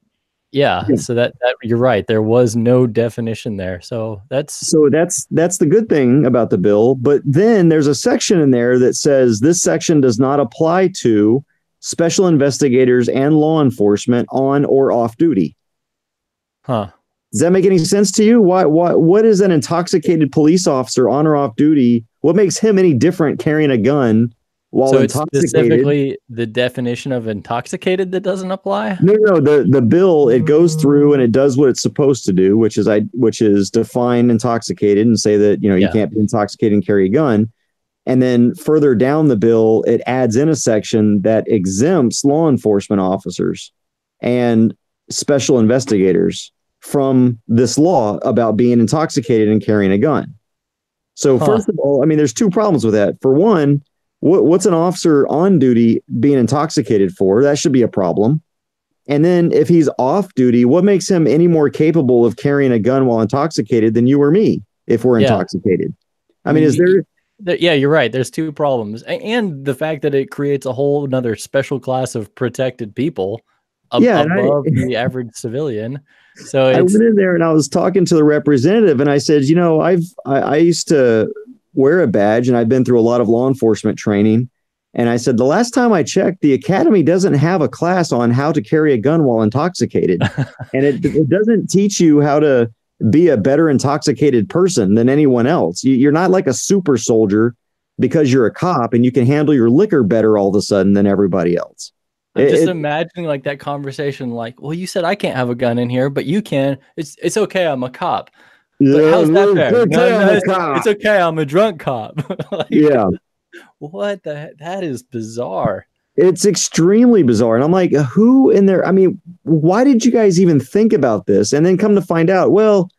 [SPEAKER 1] yeah,
[SPEAKER 2] yeah.
[SPEAKER 1] so that you're right. There was no definition there. So that's
[SPEAKER 2] So that's the good thing about the bill. But then there's a section in there that says this section does not apply to special investigators and law enforcement on or off duty.
[SPEAKER 1] huh.
[SPEAKER 2] Does that make any sense to you? What is an intoxicated police officer on or off duty? What makes him any different carrying a gun while
[SPEAKER 1] So it's
[SPEAKER 2] intoxicated?
[SPEAKER 1] specifically the definition of intoxicated that doesn't apply?
[SPEAKER 2] No. The bill, it goes through and it does what it's supposed to do, which is define intoxicated and say that you
[SPEAKER 1] Yeah.
[SPEAKER 2] can't be intoxicated and carry a gun. And then further down the bill, it adds in a section that exempts law enforcement officers and special investigators from this law about being intoxicated and carrying a gun. So
[SPEAKER 1] Huh.
[SPEAKER 2] first of all, I mean, there's two problems with that. For one, what's an officer on duty being intoxicated for? That should be a problem. And then if he's off duty, what makes him any more capable of carrying a gun while intoxicated than you or me if we're
[SPEAKER 1] Yeah.
[SPEAKER 2] intoxicated?
[SPEAKER 1] I
[SPEAKER 2] I mean,
[SPEAKER 1] mean,
[SPEAKER 2] is there
[SPEAKER 1] yeah, you're right. There's two problems. And the fact that it creates a whole another special class of protected people
[SPEAKER 2] yeah, and
[SPEAKER 1] above the average civilian. So
[SPEAKER 2] I
[SPEAKER 1] it's
[SPEAKER 2] went in there and I was talking to the representative and I said, I used to wear a badge and I've been through a lot of law enforcement training. And I said, the last time I checked, the academy doesn't have a class on how to carry a gun while intoxicated. And it doesn't teach you how to be a better intoxicated person than anyone else. You're not like a super soldier because you're a cop and you can handle your liquor better all of a sudden than everybody else.
[SPEAKER 1] I'm just imagining like that conversation, like, well, you said I can't have a gun in here, but you can. It's okay. I'm a cop. But how's that fair? No, it's okay. I'm a drunk cop. Like,
[SPEAKER 2] yeah.
[SPEAKER 1] what the heck? That is bizarre.
[SPEAKER 2] It's extremely bizarre. And I'm like, who in there? I mean, why did you guys even think about this? And then come to find out, well,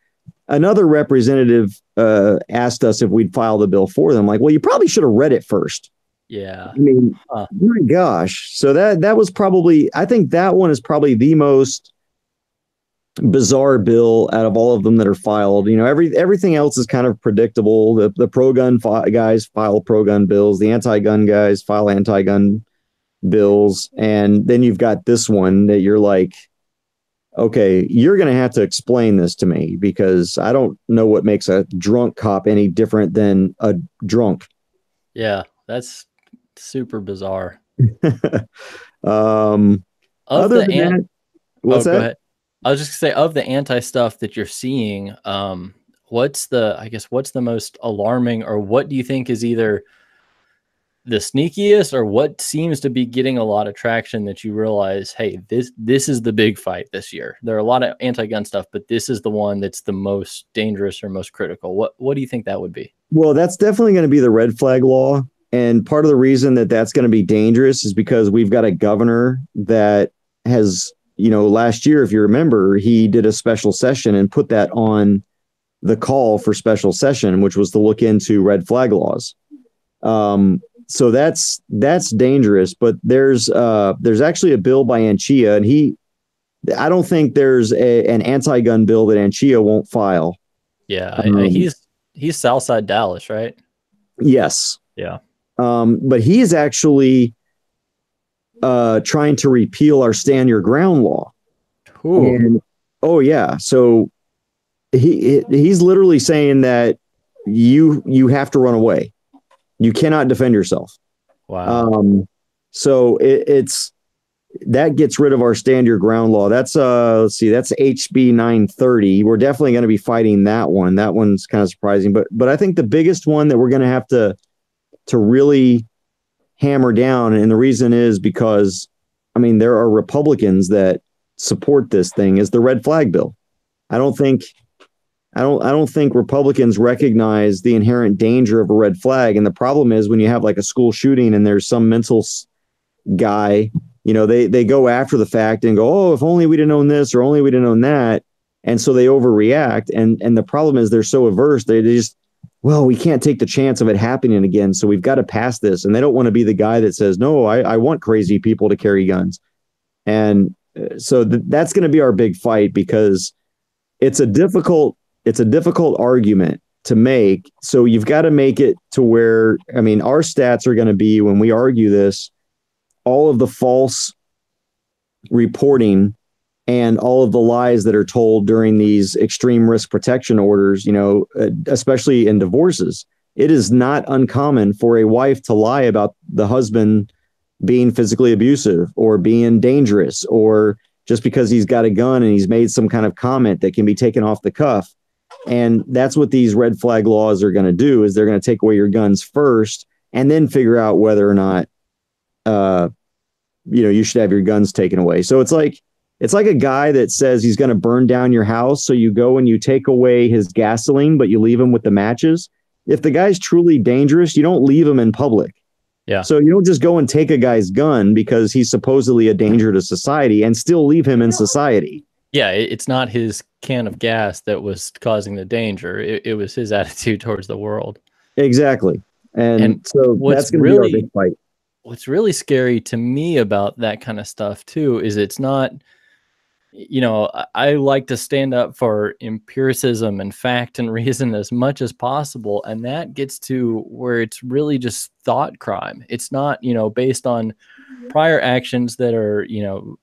[SPEAKER 2] another representative asked us if we'd file the bill for them. Like, well, you probably should have read it first.
[SPEAKER 1] Yeah.
[SPEAKER 2] I mean, my gosh. So that was probably, I think that one is probably the most bizarre bill out of all of them that are filed. Everything else is kind of predictable. The pro-gun guys file pro-gun bills. The anti-gun guys file anti-gun bills. And then you've got this one that you're like, okay, you're going to have to explain this to me because I don't know what makes a drunk cop any different than a drunk.
[SPEAKER 1] Yeah, that's super bizarre.
[SPEAKER 2] Other than that, what's that?
[SPEAKER 1] Go ahead. I was just gonna say, of the anti stuff that you're seeing, what's the most alarming, or what do you think is either the sneakiest, or what seems to be getting a lot of traction that you realize, hey, this is the big fight this year? There are a lot of anti-gun stuff, but this is the one that's the most dangerous or most critical. What do you think that would be?
[SPEAKER 2] Well, that's definitely going to be the red flag law. And part of the reason that that's going to be dangerous is because we've got a governor that has, last year, if you remember, he did a special session and put that on the call for special session, which was to look into red flag laws. So that's dangerous. But there's actually a bill by Anchia, and I don't think there's an anti-gun bill that Anchia won't file.
[SPEAKER 1] Yeah, he's Southside Dallas, right?
[SPEAKER 2] Yes.
[SPEAKER 1] Yeah.
[SPEAKER 2] But he is actually trying to repeal our stand your ground law. And, oh yeah. So he's literally saying that you have to run away. You cannot defend yourself.
[SPEAKER 1] Wow.
[SPEAKER 2] So it's that gets rid of our stand your ground law. That's let's see, that's HB 930. We're definitely going to be fighting that one. That one's kind of surprising, but I think the biggest one that we're going to have to really hammer down, and the reason is because, I mean, there are Republicans that support this thing, is the red flag bill. I don't think Republicans recognize the inherent danger of a red flag. And the problem is when you have like a school shooting and there's some mental guy, they go after the fact and go, oh, if only we'd have known this, or only we'd have known that. And so they overreact. And the problem is they're so averse. well, we can't take the chance of it happening again, so we've got to pass this. And they don't want to be the guy that says, no, I want crazy people to carry guns. And so that's going to be our big fight, because it's a difficult argument to make. So you've got to make it to where, I mean, our stats are going to be, when we argue this, all of the false reporting and all of the lies that are told during these extreme risk protection orders, especially in divorces. It is not uncommon for a wife to lie about the husband being physically abusive or being dangerous, or just because he's got a gun and he's made some kind of comment that can be taken off the cuff. And that's what these red flag laws are going to do, is they're going to take away your guns first and then figure out whether or not, you should have your guns taken away. So it's like a guy that says he's going to burn down your house. So you go and you take away his gasoline, but you leave him with the matches. If the guy's truly dangerous, you don't leave him in public.
[SPEAKER 1] Yeah.
[SPEAKER 2] So you don't just go and take a guy's gun because he's supposedly a danger to society and still leave him in society.
[SPEAKER 1] Yeah, it's not his can of gas that was causing the danger. It was his attitude towards the world.
[SPEAKER 2] Exactly. And so that's going to be our big fight.
[SPEAKER 1] What's really scary to me about that kind of stuff too is it's not, I like to stand up for empiricism and fact and reason as much as possible. And that gets to where it's really just thought crime. It's not, based on prior actions that are,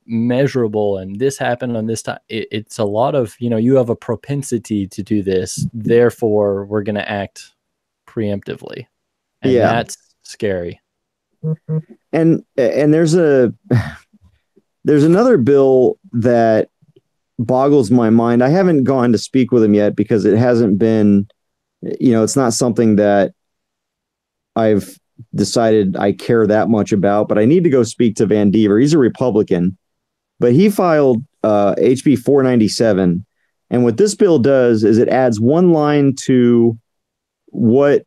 [SPEAKER 1] measurable, and this happened on this time. It's a lot of, you have a propensity to do this, therefore we're going to act preemptively. And that's scary.
[SPEAKER 2] And there's another bill that boggles my mind. I haven't gone to speak with him yet because it hasn't been, it's not something that I've decided I care that much about, but I need to go speak to Van Deaver. He's a Republican, but he filed HB 497. And what this bill does is it adds one line to what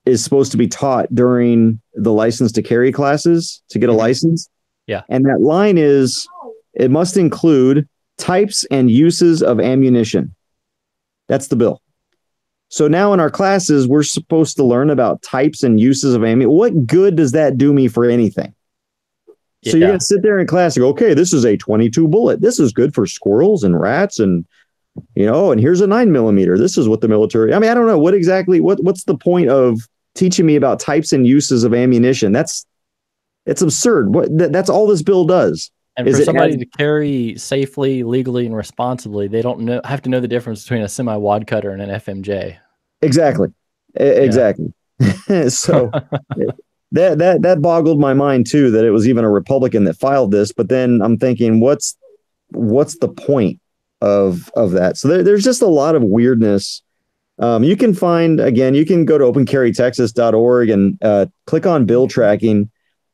[SPEAKER 2] is supposed to be taught during the license to carry classes to get a license.
[SPEAKER 1] Yeah.
[SPEAKER 2] And that line is, it must include types and uses of ammunition. That's the bill. So now in our classes, we're supposed to learn about types and uses of ammunition. What good does that do me for anything? So you're going to sit there in class and go, okay, this is a 22 bullet. This is good for squirrels and rats and, and here's a 9mm. This is what the military, I don't know what's the point of teaching me about types and uses of ammunition? It's absurd. That's all this bill does.
[SPEAKER 1] And for somebody to carry safely, legally, and responsibly, they don't have to know the difference between a semi-wad cutter and an FMJ.
[SPEAKER 2] Exactly. Exactly. So that boggled my mind too, that it was even a Republican that filed this. But then I'm thinking, what's the point of that? So there's just a lot of weirdness. You can go to opencarrytexas.org and click on bill tracking.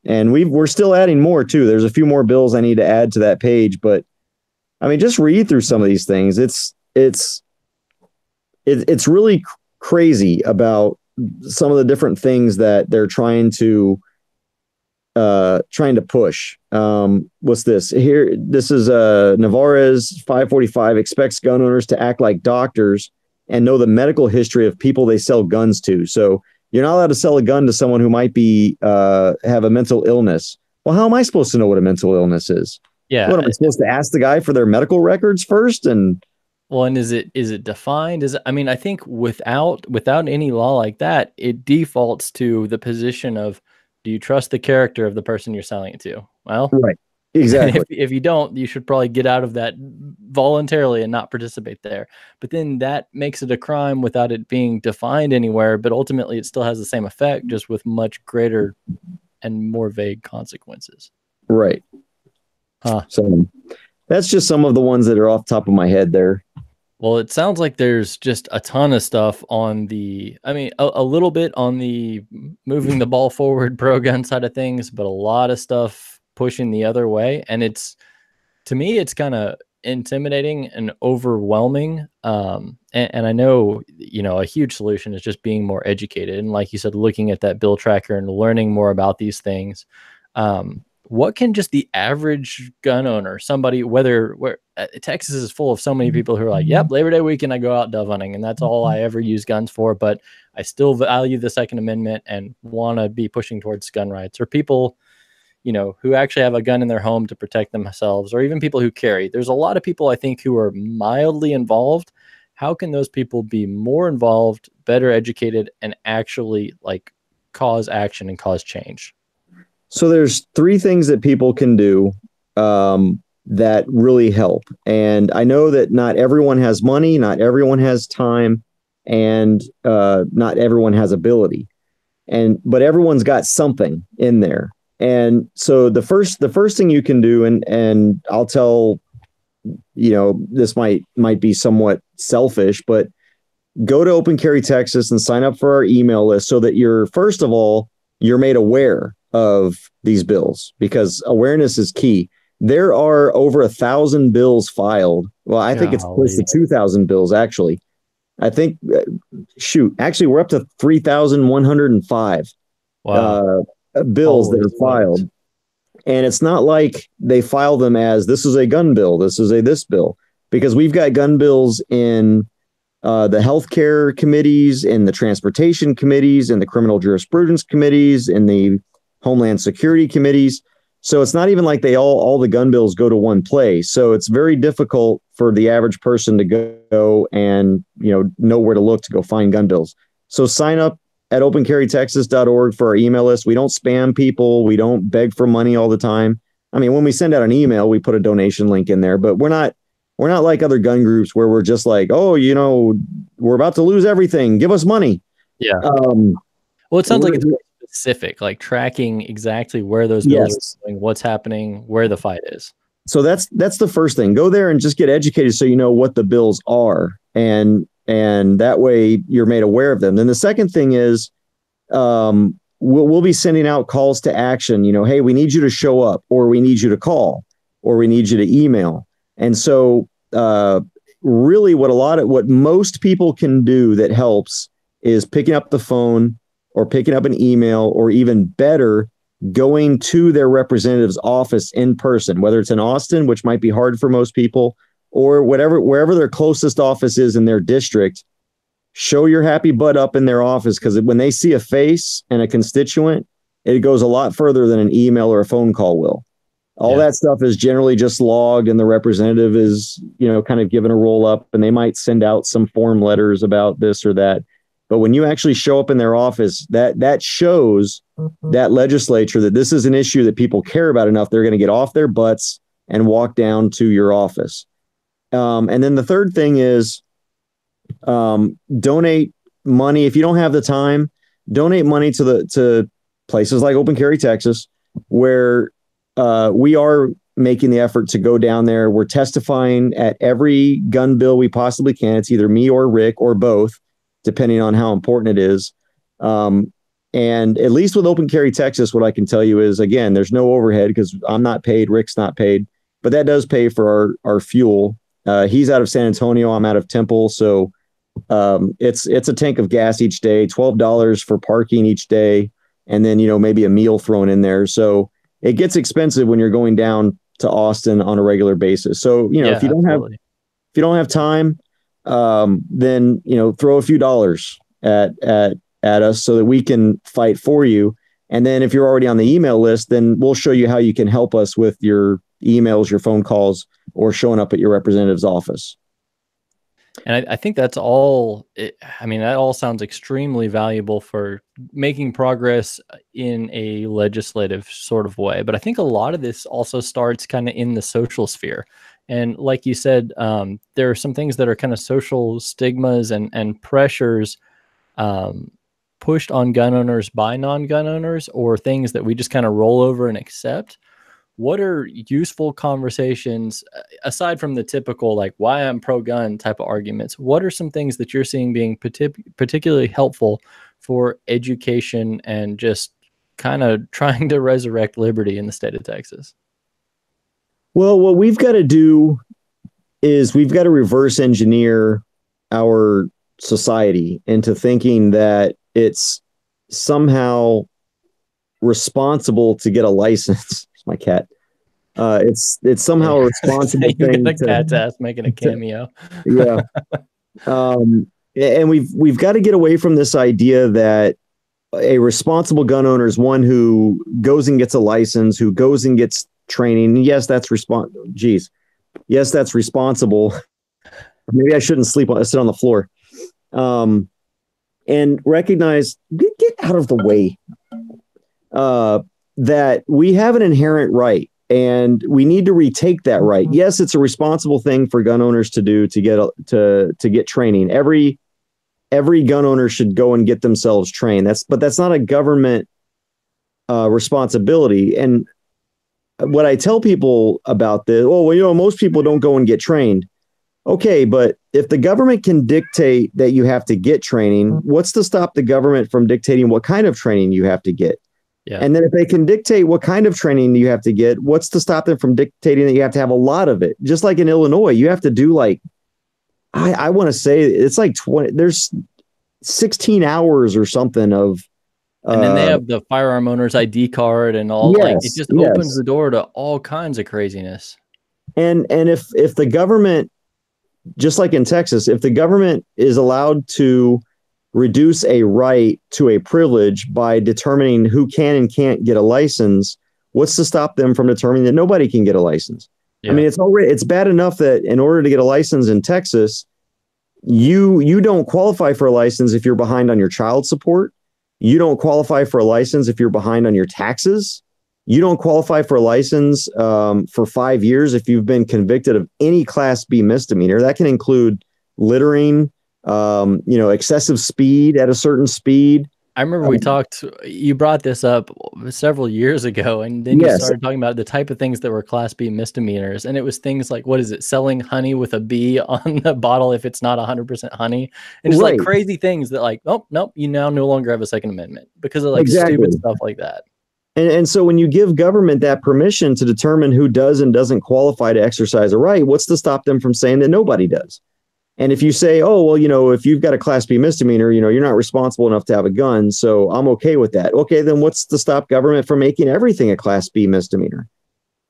[SPEAKER 2] And we're still adding more too. There's a few more bills I need to add to that page, but just read through some of these things. It's really crazy about some of the different things that they're trying to push. What's this here? This is Navarez 545 expects gun owners to act like doctors and know the medical history of people they sell guns to. So you're not allowed to sell a gun to someone who might be have a mental illness. Well, how am I supposed to know what a mental illness is?
[SPEAKER 1] Yeah.
[SPEAKER 2] What am I supposed to ask the guy for their medical records first? And
[SPEAKER 1] is it defined? I think without any law like that, it defaults to the position of, do you trust the character of the person you're selling it to? Well,
[SPEAKER 2] right. Exactly.
[SPEAKER 1] If you don't, you should probably get out of that voluntarily and not participate there. But then that makes it a crime without it being defined anywhere. But ultimately, it still has the same effect, just with much greater and more vague consequences.
[SPEAKER 2] Right. So that's just some of the ones that are off the top of my head there.
[SPEAKER 1] Well, it sounds like there's just a ton of stuff on a little bit on the moving the ball forward pro-gun side of things, but a lot of stuff pushing the other way. And to me, it's kind of intimidating and overwhelming. And I know, a huge solution is just being more educated. And like you said, looking at that bill tracker and learning more about these things. what can just the average gun owner, somebody, whether where Texas is full of so many people who are like, yep, Labor Day weekend, I go out dove hunting and that's all I ever use guns for, but I still value the Second Amendment and want to be pushing towards gun rights, or people, who actually have a gun in their home to protect themselves, or even people who carry. There's a lot of people I think who are mildly involved. How can those people be more involved, better educated, and actually like cause action and cause change?
[SPEAKER 2] So there's three things that people can do that really help. And I know that not everyone has money, not everyone has time, and not everyone has ability. But everyone's got something in there. And so the first thing you can do, and I'll tell, this might be somewhat selfish, but go to Open Carry Texas and sign up for our email list so that first of all, you're made aware of these bills, because awareness is key. There are over 1,000 bills filed. Well, I think it's close to 2,000 bills, actually. I think, actually, we're up to 3,105 bills that are filed. And it's not like they file them as this is a gun bill, this is a this bill, because we've got gun bills in the healthcare committees, in the transportation committees, in the criminal jurisprudence committees, in the Homeland Security committees. So it's not even like all the gun bills go to one place. So it's very difficult for the average person to go and know where to look to go find gun bills. So sign up at opencarrytexas.org for our email list. We don't spam people. We don't beg for money all the time. I mean, when we send out an email, we put a donation link in there, but we're not like other gun groups where we're just like, oh, we're about to lose everything, give us money.
[SPEAKER 1] Yeah. Well, it sounds like it's specific, like tracking exactly where those bills are going, what's happening, where the fight is.
[SPEAKER 2] So that's the first thing. Go there and just get educated so you know what the bills are, and that way you're made aware of them. Then the second thing is we'll be sending out calls to action. Hey, we need you to show up, or we need you to call, or we need you to email. And so really what most people can do that helps is picking up the phone or picking up an email, or even better, going to their representative's office in person, whether it's in Austin, which might be hard for most people, or wherever their closest office is in their district. Show your happy butt up in their office, because when they see a face and a constituent, it goes a lot further than an email or a phone call will. All that stuff is generally just logged, and the representative is, kind of given a roll up, and they might send out some form letters about this or that. But when you actually show up in their office, that shows that legislature that this is an issue that people care about enough. They're going to get off their butts and walk down to your office. And then the third thing is donate money. If you don't have the time, donate money to places like Open Carry Texas, where we are making the effort to go down there. We're testifying at every gun bill we possibly can. It's either me or Rick or both, depending on how important it is. And at least with Open Carry Texas, what I can tell you is, again, there's no overhead because I'm not paid, Rick's not paid, but that does pay for our fuel. He's out of San Antonio, I'm out of Temple. So it's a tank of gas each day, $12 for parking each day, and then, maybe a meal thrown in there. So it gets expensive when you're going down to Austin on a regular basis. So, if you don't have time, then, throw a few dollars at us so that we can fight for you. And then if you're already on the email list, then we'll show you how you can help us with your emails, your phone calls, or showing up at your representative's office.
[SPEAKER 1] And I think that's all. That all sounds extremely valuable for making progress in a legislative sort of way. But I think a lot of this also starts kind of in the social sphere. And like you said, there are some things that are kind of social stigmas and pressures pushed on gun owners by non-gun owners, or things that we just kind of roll over and accept. What are useful conversations, aside from the typical, like, why I'm pro-gun type of arguments? What are some things that you're seeing being particularly helpful for education and just kind of trying to resurrect liberty in the state of Texas?
[SPEAKER 2] Well, what we've got to do is we've got to reverse engineer our society into thinking that it's somehow responsible to get a license. my cat. It's somehow
[SPEAKER 1] Yeah.
[SPEAKER 2] a responsible
[SPEAKER 1] You've got
[SPEAKER 2] thing
[SPEAKER 1] a cat's ass making a
[SPEAKER 2] to
[SPEAKER 1] cameo.
[SPEAKER 2] yeah. And we've got to get away from this idea that a responsible gun owner is one who goes and gets a license, who goes and gets training. Yes, that's Geez, yes, that's responsible. Maybe I shouldn't sit on the floor. And recognize, get out of the way. That we have an inherent right, and we need to retake that right. Yes, it's a responsible thing for gun owners to do to get training. Every gun owner should go and get themselves trained. But that's not a government responsibility. And what I tell people about this, most people don't go and get trained. Okay, but if the government can dictate that you have to get training, what's to stop the government from dictating what kind of training you have to get?
[SPEAKER 1] Yeah.
[SPEAKER 2] And then if they can dictate what kind of training you have to get, what's to stop them from dictating that you have to have a lot of it? Just like in Illinois, you have to do like, I want to say it's like 20, there's 16 hours or something of.
[SPEAKER 1] And then they have the firearm owner's ID card and all.
[SPEAKER 2] Yes,
[SPEAKER 1] like it just opens the door to all kinds of craziness.
[SPEAKER 2] And if the government, just like in Texas, if the government is allowed to reduce a right to a privilege by determining who can and can't get a license, what's to stop them from determining that nobody can get a license? Yeah. I mean, it's bad enough that in order to get a license in Texas, you don't qualify for a license if you're behind on your child support. You don't qualify for a license if you're behind on your taxes. You don't qualify for a license for 5 years if you've been convicted of any Class B misdemeanor. That can include littering, excessive speed at a certain speed.
[SPEAKER 1] I remember you brought this up several years ago, and then you started talking about the type of things that were Class B misdemeanors. And it was things like, what is it? Selling honey with a bee on the bottle if it's not 100% honey. And just like crazy things that like, oh, nope, you now no longer have a Second Amendment because of like stupid stuff like that.
[SPEAKER 2] And so when you give government that permission to determine who does and doesn't qualify to exercise a right, what's to stop them from saying that nobody does? And if you say, oh, well, if you've got a Class B misdemeanor, you're not responsible enough to have a gun, so I'm okay with that. Okay, then what's to stop government from making everything a Class B misdemeanor?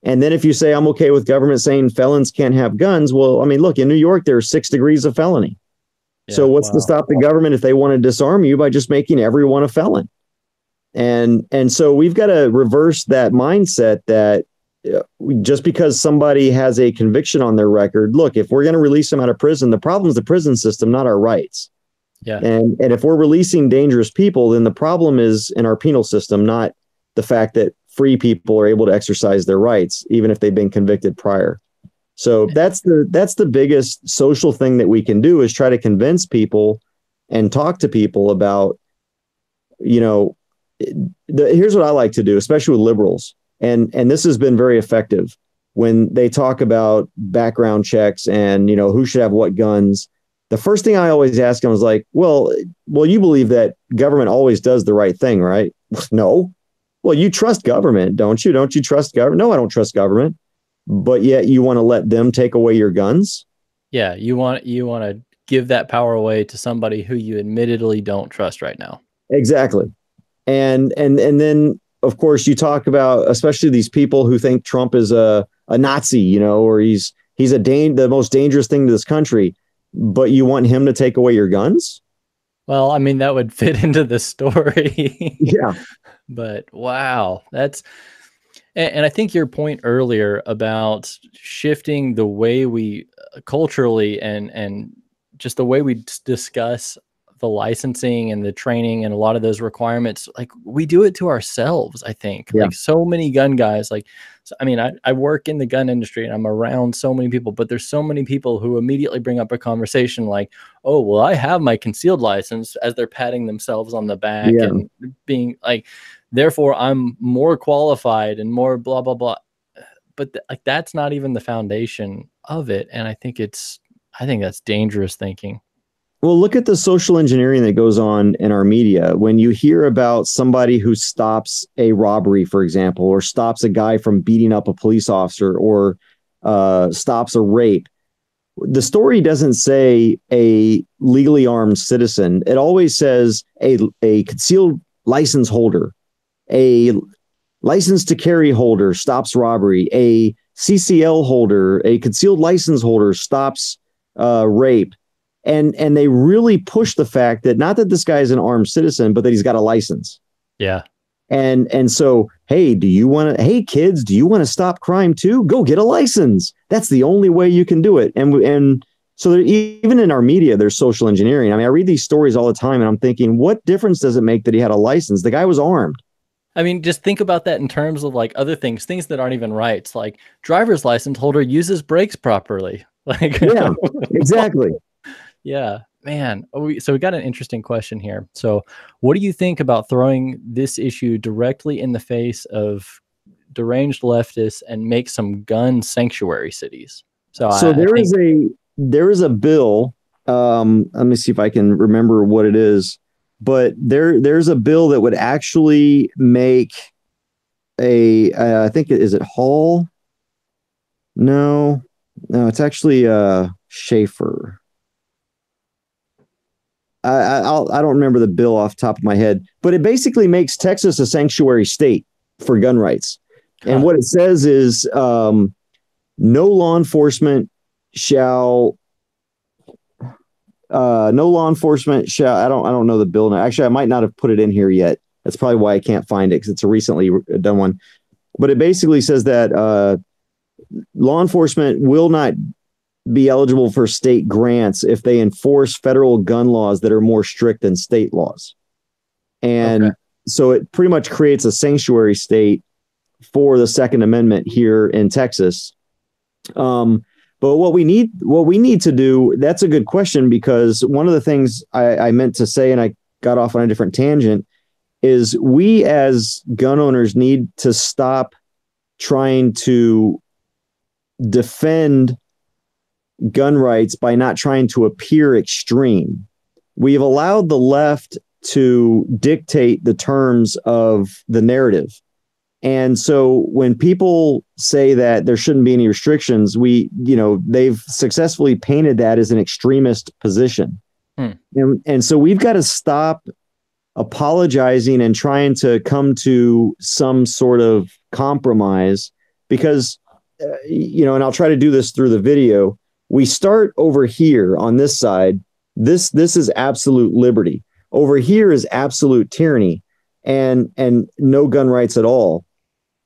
[SPEAKER 2] And then if you say, I'm okay with government saying felons can't have guns, well, I mean, look, in New York, there are 6 degrees of felony. Yeah, so what's to stop the government if they want to disarm you by just making everyone a felon? And so we've got to reverse that mindset that just because somebody has a conviction on their record, look, if we're going to release them out of prison, the problem is the prison system, not our rights.
[SPEAKER 1] Yeah.
[SPEAKER 2] And if we're releasing dangerous people, then the problem is in our penal system, not the fact that free people are able to exercise their rights, even if they've been convicted prior. So that's the biggest social thing that we can do, is try to convince people and talk to people about, here's what I like to do, especially with liberals. And this has been very effective when they talk about background checks and, who should have what guns. The first thing I always ask them is like, well, you believe that government always does the right thing, right? No. Well, you trust government, don't you? Don't you trust government? No, I don't trust government. But yet you want to let them take away your guns?
[SPEAKER 1] Yeah, you want to give that power away to somebody who you admittedly don't trust right now.
[SPEAKER 2] Exactly. And then, of course, you talk about especially these people who think Trump is a Nazi, or he's the most dangerous thing to this country, but you want him to take away your guns?
[SPEAKER 1] Well, I mean, that would fit into the story.
[SPEAKER 2] Yeah.
[SPEAKER 1] But wow, and I think your point earlier about shifting the way we culturally and just the way we discuss the licensing and the training and a lot of those requirements, like we do it to ourselves. I think like so many gun guys, I work in the gun industry and I'm around so many people, but there's so many people who immediately bring up a conversation like, oh, well, I have my concealed license, as they're patting themselves on the back and being like, therefore I'm more qualified and more blah, blah, blah. But that's not even the foundation of it. And I think that's dangerous thinking.
[SPEAKER 2] Well, look at the social engineering that goes on in our media. When you hear about somebody who stops a robbery, for example, or stops a guy from beating up a police officer, or stops a rape, the story doesn't say a legally armed citizen. It always says a concealed license holder, a license to carry holder stops robbery. A CCL holder, a concealed license holder, stops rape. And they really push the fact that not that this guy is an armed citizen, but that he's got a license.
[SPEAKER 1] Yeah.
[SPEAKER 2] And so, hey, hey, kids, do you want to stop crime too? Go get a license. That's the only way you can do it. And so even in our media, there's social engineering. I mean, I read these stories all the time and I'm thinking, what difference does it make that he had a license? The guy was armed.
[SPEAKER 1] I mean, just think about that in terms of like other things that aren't even rights, like driver's license holder uses brakes properly. Like,
[SPEAKER 2] yeah, exactly.
[SPEAKER 1] Yeah, man. So we got an interesting question here. So what do you think about throwing this issue directly in the face of deranged leftists and make some gun sanctuary cities? So
[SPEAKER 2] there is a bill. Let me see if I can remember what it is. But there's a bill that would actually make I think is it Hall? No, it's actually Schaefer. I don't remember the bill off the top of my head, but it basically makes Texas a sanctuary state for gun rights. And what it says is no law enforcement shall I don't know the bill now. Actually, I might not have put it in here yet. That's probably why I can't find it, because it's a recently done one. But it basically says that law enforcement will not be eligible for state grants if they enforce federal gun laws that are more strict than state laws. And so it pretty much creates a sanctuary state for the Second Amendment here in Texas. But what we need to do, that's a good question, because one of the things I meant to say, and I got off on a different tangent, is we as gun owners need to stop trying to defend gun rights by not trying to appear extreme. We've allowed the left to dictate the terms of the narrative. And so when people say that there shouldn't be any restrictions, they've successfully painted that as an extremist position. And so we've got to stop apologizing and trying to come to some sort of compromise, because, and I'll try to do this through the video. We start over here on this side. This is absolute liberty. Over here is absolute tyranny and no gun rights at all.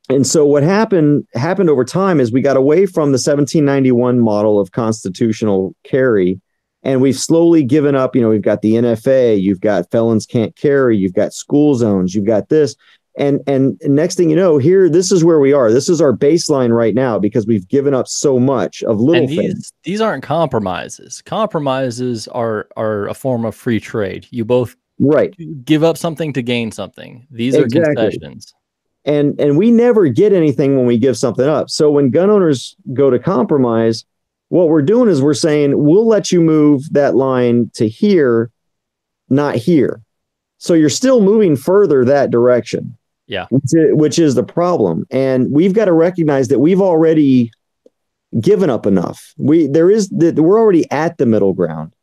[SPEAKER 2] And so what happened over time is we got away from the 1791 model of constitutional carry, and we've slowly given up. We've got the NFA, you've got felons can't carry, you've got school zones, you've got this. And next thing you know, here, this is where we are. This is our baseline right now, because we've given up so much of little things.
[SPEAKER 1] These aren't compromises. Compromises are a form of free trade. You both give up something to gain something. These are concessions.
[SPEAKER 2] And we never get anything when we give something up. So when gun owners go to compromise, what we're doing is we're saying, we'll let you move that line to here, not here. So you're still moving further that direction.
[SPEAKER 1] Yeah.
[SPEAKER 2] Which is the problem. And we've got to recognize that we've already given up enough. We're already at the middle ground,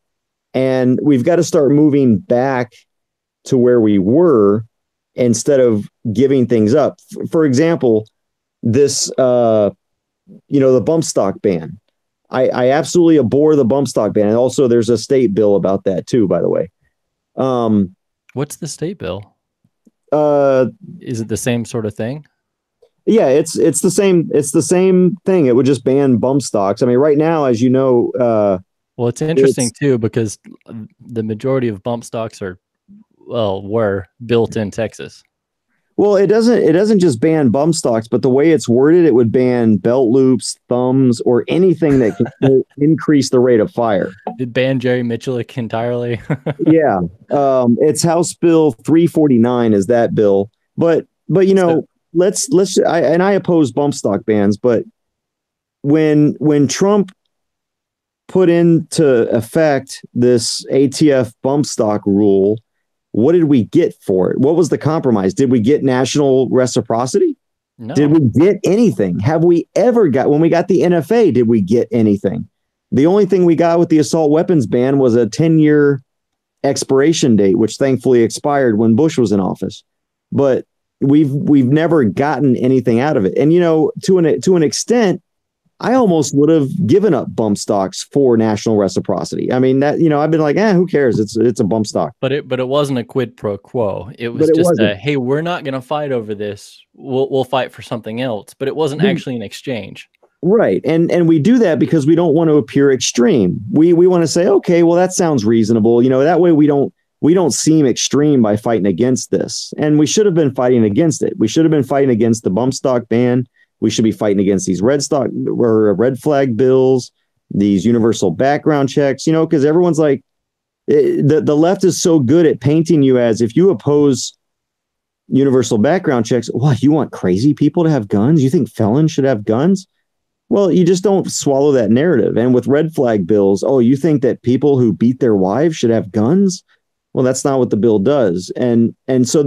[SPEAKER 2] and we've got to start moving back to where we were instead of giving things up. For example, this, the bump stock ban. I absolutely abhor the bump stock ban. And also there's a state bill about that too, by the way.
[SPEAKER 1] What's the state bill?
[SPEAKER 2] Is
[SPEAKER 1] it the same sort of thing?
[SPEAKER 2] Yeah, it's the same thing. It would just ban bump stocks. I mean, right now, as you know,
[SPEAKER 1] well, it's interesting too, because the majority of bump stocks were built in Texas.
[SPEAKER 2] Well, it doesn't just ban bump stocks, but the way it's worded, it would ban belt loops, thumbs, or anything that can increase the rate of fire.
[SPEAKER 1] It banned Jerry Mitchell entirely.
[SPEAKER 2] Yeah. It's House Bill 349 is that bill. But I oppose bump stock bans, but when Trump put into effect this ATF bump stock rule, what did we get for it? What was the compromise? Did we get national reciprocity?
[SPEAKER 1] No.
[SPEAKER 2] Did we get anything? Have we ever when we got the NFA, did we get anything? The only thing we got with the assault weapons ban was a 10-year expiration date, which thankfully expired when Bush was in office. But we've never gotten anything out of it. And to an extent, I almost would have given up bump stocks for national reciprocity. I mean, that, I've been like, who cares? It's a bump stock.
[SPEAKER 1] But it wasn't a quid pro quo. It
[SPEAKER 2] But
[SPEAKER 1] was
[SPEAKER 2] it
[SPEAKER 1] just
[SPEAKER 2] wasn't.
[SPEAKER 1] hey, we're not going to fight over this. We'll fight for something else. But it wasn't actually an exchange.
[SPEAKER 2] Right. And we do that because we don't want to appear extreme. We want to say, okay, well, that sounds reasonable. That way we don't seem extreme by fighting against this. And we should have been fighting against it. We should have been fighting against the bump stock ban. We should be fighting against these red flag bills, these universal background checks, because everyone's like, the left is so good at painting you as, if you oppose universal background checks, what, you want crazy people to have guns? You think felons should have guns? Well, you just don't swallow that narrative. And with red flag bills, oh, you think that people who beat their wives should have guns? Well, that's not what the bill does. And so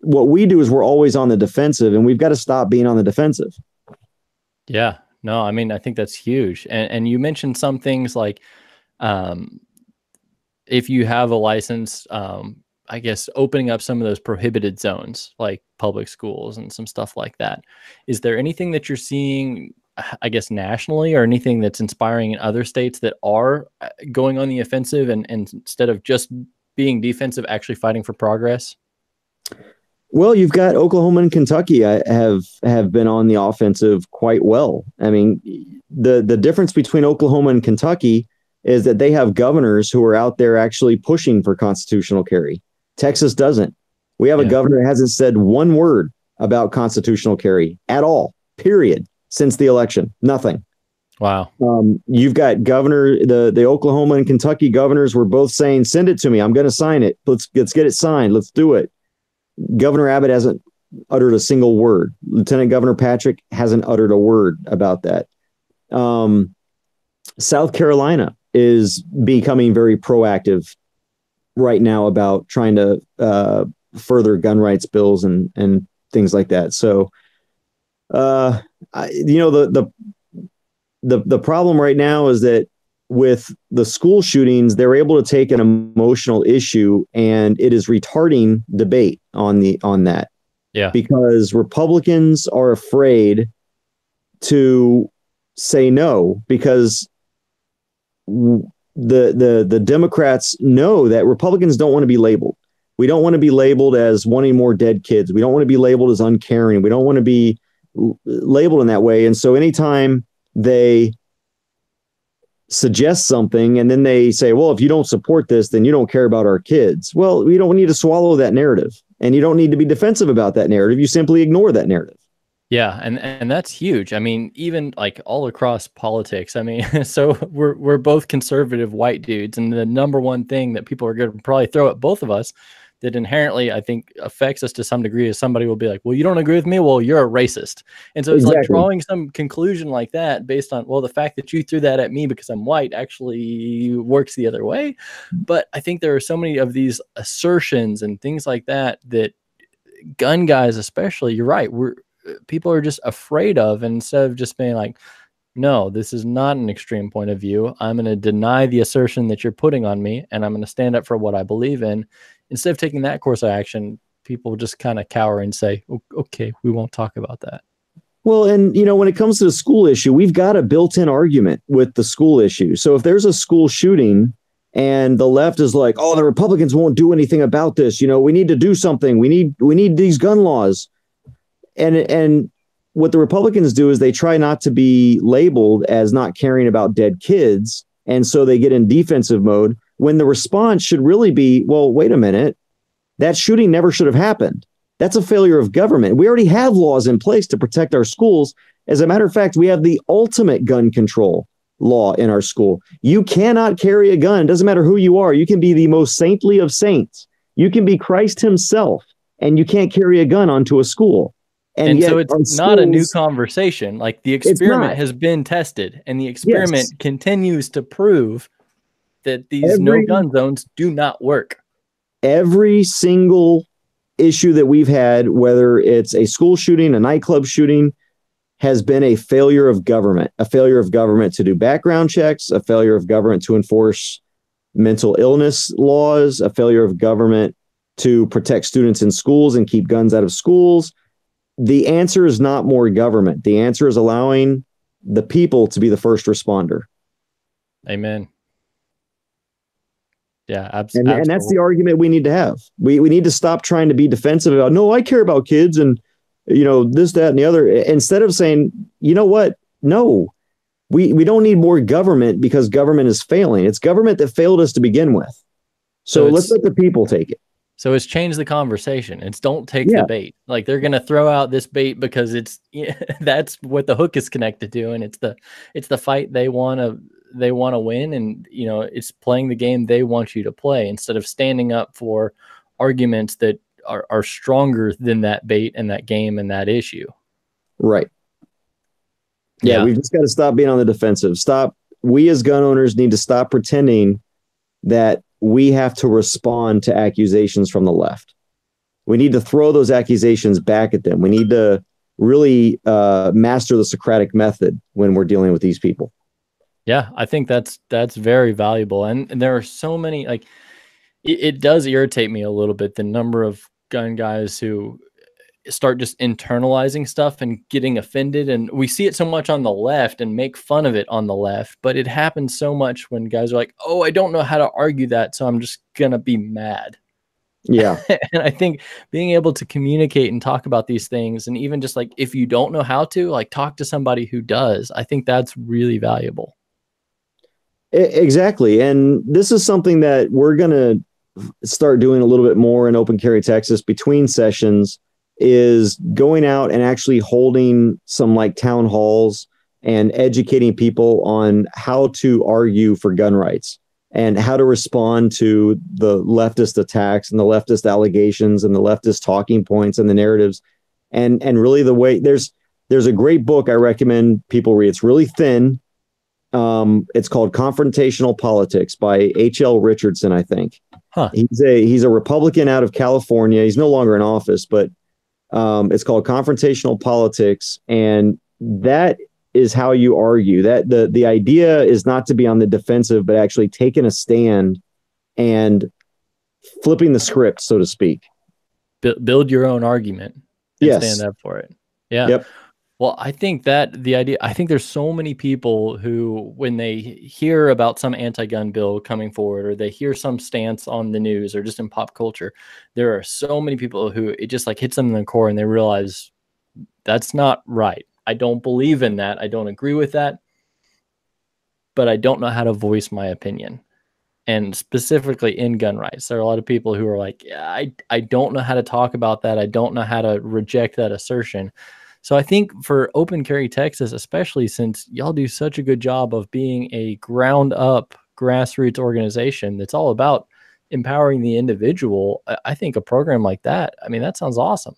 [SPEAKER 2] what we do is we're always on the defensive, and we've got to stop being on the defensive.
[SPEAKER 1] Yeah, no, I mean, I think that's huge. And you mentioned some things like, if you have a license, I guess opening up some of those prohibited zones, like public schools and some stuff like that. Is there anything that you're seeing, I guess, nationally, or anything that's inspiring in other states that are going on the offensive and instead of just being defensive, actually fighting for progress?
[SPEAKER 2] Well, you've got Oklahoma and Kentucky have been on the offensive quite well. I mean, the difference between Oklahoma and Kentucky is that they have governors who are out there actually pushing for constitutional carry. Texas doesn't. We have a governor that hasn't said one word about constitutional carry at all, period, since the election. Nothing.
[SPEAKER 1] Wow.
[SPEAKER 2] You've got the Oklahoma and Kentucky governors were both saying, send it to me. I'm going to sign it. Let's get it signed. Let's do it. Governor Abbott hasn't uttered a single word. Lieutenant Governor Patrick hasn't uttered a word about that. South Carolina is becoming very proactive right now about trying to further gun rights bills and things like that. So, the problem right now is that with the school shootings, they're able to take an emotional issue and it is retarding debate on that.
[SPEAKER 1] Yeah.
[SPEAKER 2] Because Republicans are afraid to say no, because the Democrats know that Republicans don't want to be labeled. We don't want to be labeled as wanting more dead kids. We don't want to be labeled as uncaring. We don't want to be labeled in that way. And so anytime they suggest something and then they say, well, if you don't support this, then you don't care about our kids. Well, we don't need to swallow that narrative, and you don't need to be defensive about that narrative. You simply ignore that narrative.
[SPEAKER 1] Yeah, and that's huge. I mean, even like all across politics. I mean, so we're both conservative white dudes, and the number one thing that people are going to probably throw at both of us that inherently, I think, affects us to some degree is somebody will be like, well, you don't agree with me? Well, you're a racist. And so it's like drawing some conclusion like that based on, well, the fact that you threw that at me because I'm white actually works the other way. But I think there are so many of these assertions and things like that gun guys especially, you're right, people are just afraid of. And instead of just being like, no, this is not an extreme point of view, I'm going to deny the assertion that you're putting on me, and I'm going to stand up for what I believe in. Instead of taking that course of action, people just kind of cower and say, okay, we won't talk about that.
[SPEAKER 2] Well, and, when it comes to the school issue, we've got a built-in argument with the school issue. So if there's a school shooting and the left is like, oh, the Republicans won't do anything about this, we need to do something. We need these gun laws. And what the Republicans do is they try not to be labeled as not caring about dead kids. And so they get in defensive mode when the response should really be, well, wait a minute, that shooting never should have happened. That's a failure of government. We already have laws in place to protect our schools. As a matter of fact, we have the ultimate gun control law in our school. You cannot carry a gun. Doesn't matter who you are. You can be the most saintly of saints. You can be Christ himself, and you can't carry a gun onto a school.
[SPEAKER 1] And so it's not a new conversation. Like, the experiment has been tested, and the experiment continues to prove that these no gun zones do not work.
[SPEAKER 2] Every single issue that we've had, whether it's a school shooting, a nightclub shooting, has been a failure of government to do background checks, a failure of government to enforce mental illness laws, a failure of government to protect students in schools and keep guns out of schools. The answer is not more government. The answer is allowing the people to be the first responder.
[SPEAKER 1] Amen. Yeah,
[SPEAKER 2] And that's
[SPEAKER 1] absolutely.
[SPEAKER 2] the argument we need to have. We need to stop trying to be defensive about, no, I care about kids and, this, that, and the other. Instead of saying, you know what? No, we don't need more government because government is failing. It's government that failed us to begin with.
[SPEAKER 1] So
[SPEAKER 2] So let's let the people take it.
[SPEAKER 1] So it's changed the conversation. It's don't take
[SPEAKER 2] Yeah.
[SPEAKER 1] the bait. Like they're gonna throw out this bait because that's what the hook is connected to, and it's the fight they wanna win, and it's playing the game they want you to play instead of standing up for arguments that are stronger than that bait and that game and that issue.
[SPEAKER 2] Right. Yeah, we've just got to stop being on the defensive. We as gun owners need to stop pretending that we have to respond to accusations from the left. We need to throw those accusations back at them. We need to really master the Socratic method when we're dealing with these people.
[SPEAKER 1] Yeah, I think that's very valuable. And there are so many, like, it does irritate me a little bit, the number of gun guys who start just internalizing stuff and getting offended. And we see it so much on the left and make fun of it on the left, but it happens so much when guys are like, oh, I don't know how to argue that, so I'm just going to be mad.
[SPEAKER 2] Yeah.
[SPEAKER 1] And I think being able to communicate and talk about these things, and even just like, if you don't know how to, like, talk to somebody who does, I think that's really valuable.
[SPEAKER 2] Exactly. And this is something that we're going to start doing a little bit more in Open Carry Texas between sessions, is going out and actually holding some like town halls and educating people on how to argue for gun rights and how to respond to the leftist attacks and the leftist allegations and the leftist talking points and the narratives. And really the way there's a great book I recommend people read. It's really thin. It's called Confrontational Politics by H.L. Richardson, I think.
[SPEAKER 1] Huh.
[SPEAKER 2] He's a Republican out of California. He's no longer in office, but it's called Confrontational Politics, and that is how you argue. That the idea is not to be on the defensive, but actually taking a stand and flipping the script, so to speak.
[SPEAKER 1] Build your own argument and stand up for it. Yeah.
[SPEAKER 2] Yep.
[SPEAKER 1] Well, I think that I think there's so many people who, when they hear about some anti-gun bill coming forward, or they hear some stance on the news or just in pop culture, there are so many people who it just like hits them in the core and they realize that's not right. I don't believe in that. I don't agree with that, but I don't know how to voice my opinion. And specifically in gun rights, there are a lot of people who are like, yeah, I don't know how to talk about that. I don't know how to reject that assertion. So I think for Open Carry Texas, especially since y'all do such a good job of being a ground up grassroots organization that's all about empowering the individual, I think a program like that, I mean, that sounds awesome.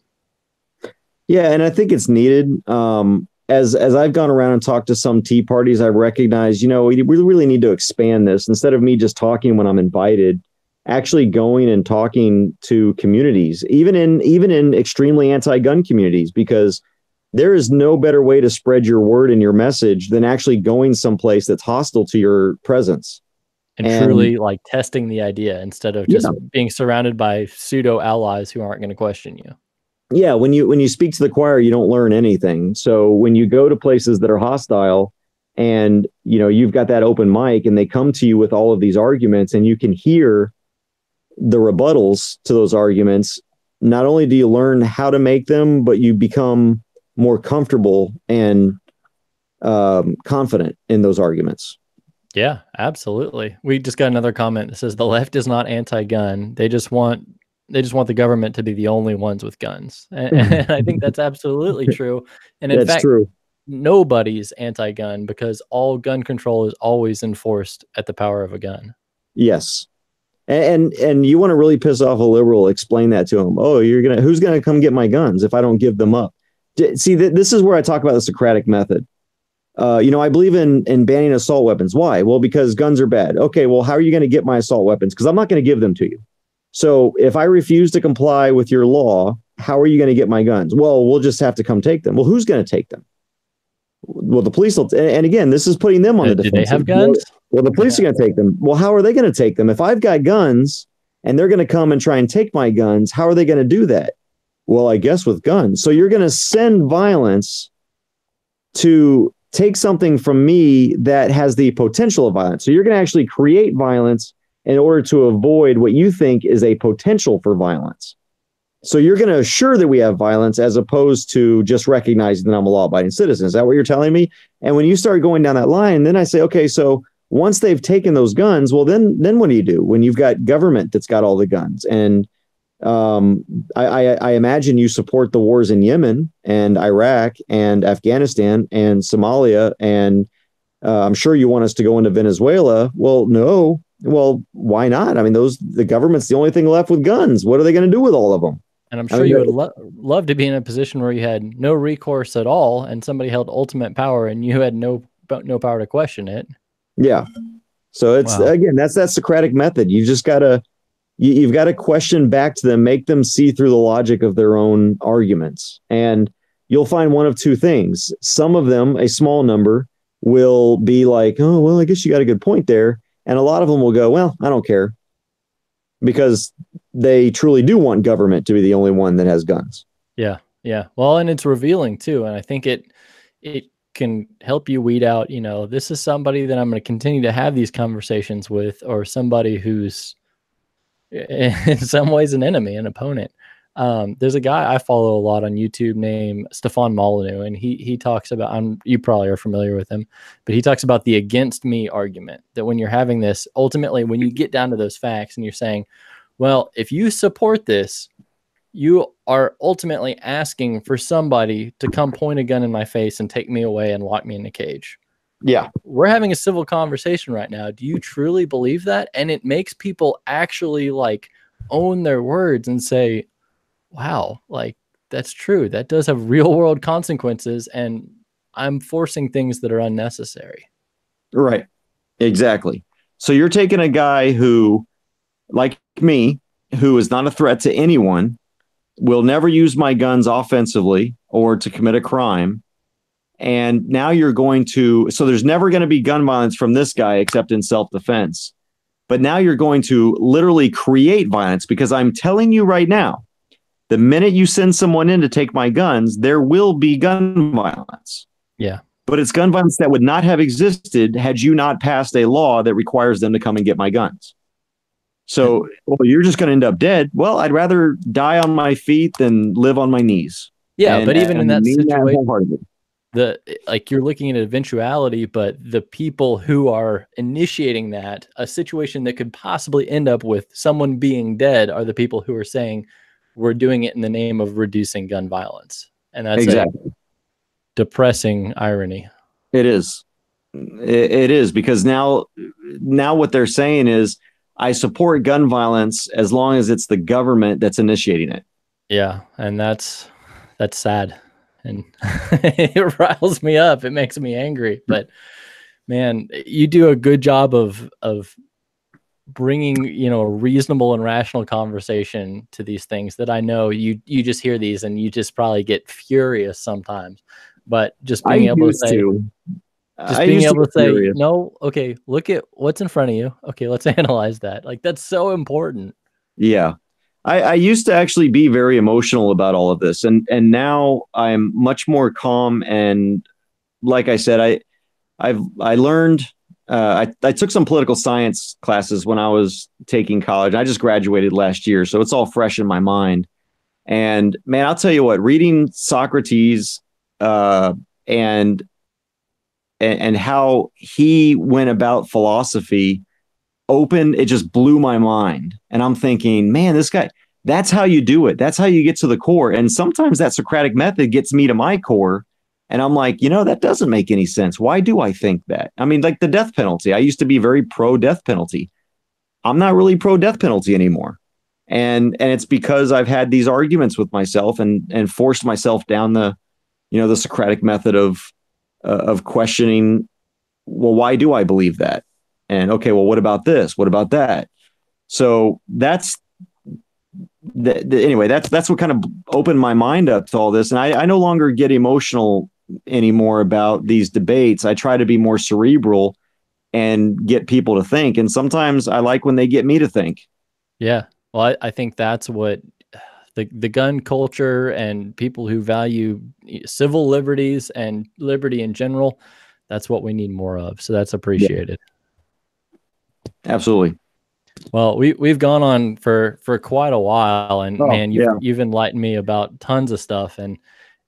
[SPEAKER 2] Yeah, and I think it's needed. As I've gone around and talked to some Tea parties, I've recognized, we really need to expand this. Instead of me just talking when I'm invited, actually going and talking to communities, even in extremely anti-gun communities, because there is no better way to spread your word and your message than actually going someplace that's hostile to your presence.
[SPEAKER 1] And truly like testing the idea instead of just being surrounded by pseudo allies who aren't going to question you.
[SPEAKER 2] Yeah. When you speak to the choir, you don't learn anything. So when you go to places that are hostile and, you've got that open mic and they come to you with all of these arguments and you can hear the rebuttals to those arguments, not only do you learn how to make them, but you become more comfortable and confident in those arguments.
[SPEAKER 1] Yeah, absolutely. We just got another comment that says the left is not anti-gun. They just want the government to be the only ones with guns. And I think that's absolutely true. And in fact, true. Nobody's anti-gun because all gun control is always enforced at the power of a gun.
[SPEAKER 2] Yes. And you want to really piss off a liberal, explain that to them. Oh, who's going to come get my guns if I don't give them up? See, this is where I talk about the Socratic method. I believe in banning assault weapons. Why? Well, because guns are bad. Okay, well, how are you going to get my assault weapons? Because I'm not going to give them to you. So if I refuse to comply with your law, how are you going to get my guns? Well, we'll just have to come take them. Well, who's going to take them? Well, the police will. And again, this is putting them on the defensive.
[SPEAKER 1] Do they have guns?
[SPEAKER 2] Well, the police are going to take them. Well, how are they going to take them? If I've got guns and they're going to come and try and take my guns. How are they going to do that? Well, I guess with guns. So you're going to send violence to take something from me that has the potential of violence. So you're going to actually create violence in order to avoid what you think is a potential for violence. So you're going to assure that we have violence as opposed to just recognizing that I'm a law-abiding citizen. Is that what you're telling me? And when you start going down that line, then I say, okay, so once they've taken those guns, well, then what do you do when you've got government that's got all the guns? And I imagine you support the wars in Yemen and Iraq and Afghanistan and Somalia, and I'm sure you want us to go into Venezuela. Well, no. Well, why not? I mean, the government's the only thing left with guns. What are they going to do with all of them?
[SPEAKER 1] And I'm sure you would love to be in a position where you had no recourse at all, and somebody held ultimate power, and you had no power to question it.
[SPEAKER 2] Yeah. So it's again, that's that Socratic method. You just gotta you've got to question back to them, make them see through the logic of their own arguments, and you'll find one of two things. Some of them, a small number, will be like, "Oh, well, I guess you got a good point there," and a lot of them will go, "Well, I don't care," because they truly do want government to be the only one that has guns.
[SPEAKER 1] Yeah, yeah. Well, and it's revealing too, and I think it can help you weed out, this is somebody that I'm going to continue to have these conversations with, or somebody who's in some ways an enemy, an opponent. There's a guy I follow a lot on YouTube named Stefan Molyneux, and he talks about, you probably are familiar with him, but he talks about the against me argument, that when you're having this, ultimately, when you get down to those facts and you're saying, well, if you support this, you are ultimately asking for somebody to come point a gun in my face and take me away and lock me in a cage.
[SPEAKER 2] Yeah.
[SPEAKER 1] We're having a civil conversation right now. Do you truly believe that? And it makes people actually own their words and say, wow, that's true. That does have real world consequences, and I'm forcing things that are unnecessary.
[SPEAKER 2] Right. Exactly. So you're taking a guy who, like me, who is not a threat to anyone, will never use my guns offensively or to commit a crime. And now you're going to, so there's never going to be gun violence from this guy except in self-defense. But now you're going to literally create violence, because I'm telling you right now, the minute you send someone in to take my guns, there will be gun violence.
[SPEAKER 1] Yeah.
[SPEAKER 2] But it's gun violence that would not have existed had you not passed a law that requires them to come and get my guns. So, well, you're just going to end up dead. Well, I'd rather die on my feet than live on my knees.
[SPEAKER 1] Yeah, but even in that situation, you're looking at eventuality, but the people who are initiating that, a situation that could possibly end up with someone being dead, are the people who are saying we're doing it in the name of reducing gun violence. And that's exactly a depressing irony.
[SPEAKER 2] It is. It is, because now what they're saying is, I support gun violence as long as it's the government that's initiating it.
[SPEAKER 1] Yeah, and that's sad, and it riles me up. It makes me angry. But man, you do a good job of bringing a reasonable and rational conversation to these things that I know you just hear these and you just probably get furious sometimes. But just being able to say. Just being able to say, no, okay, look at what's in front of you. Okay, let's analyze that. That's so important. Yeah.
[SPEAKER 2] I used to actually be very emotional about all of this. And now I'm much more calm. And like I said, I learned, I took some political science classes when I was taking college. I just graduated last year, so it's all fresh in my mind. And man, I'll tell you what, reading Socrates and how he went about philosophy it just blew my mind. And I'm thinking, man, this guy, that's how you do it. That's how you get to the core. And sometimes that Socratic method gets me to my core. And I'm like, that doesn't make any sense. Why do I think that? I mean, like the death penalty. I used to be very pro death penalty. I'm not really pro death penalty anymore. And it's because I've had these arguments with myself and forced myself down the Socratic method of questioning, well, why do I believe that? And okay, well, what about this? What about that? So that's anyway, that's what kind of opened my mind up to all this. And I no longer get emotional anymore about these debates. I try to be more cerebral and get people to think. And sometimes I like when they get me to think.
[SPEAKER 1] Yeah. Well, I think that's what the gun culture and people who value civil liberties and liberty in general, that's what we need more of. So that's
[SPEAKER 2] Yeah,
[SPEAKER 1] appreciated.
[SPEAKER 2] absolutely.
[SPEAKER 1] Well, we've gone on for quite a while, and
[SPEAKER 2] Oh,
[SPEAKER 1] man,
[SPEAKER 2] yeah.
[SPEAKER 1] you've enlightened me about tons of stuff, and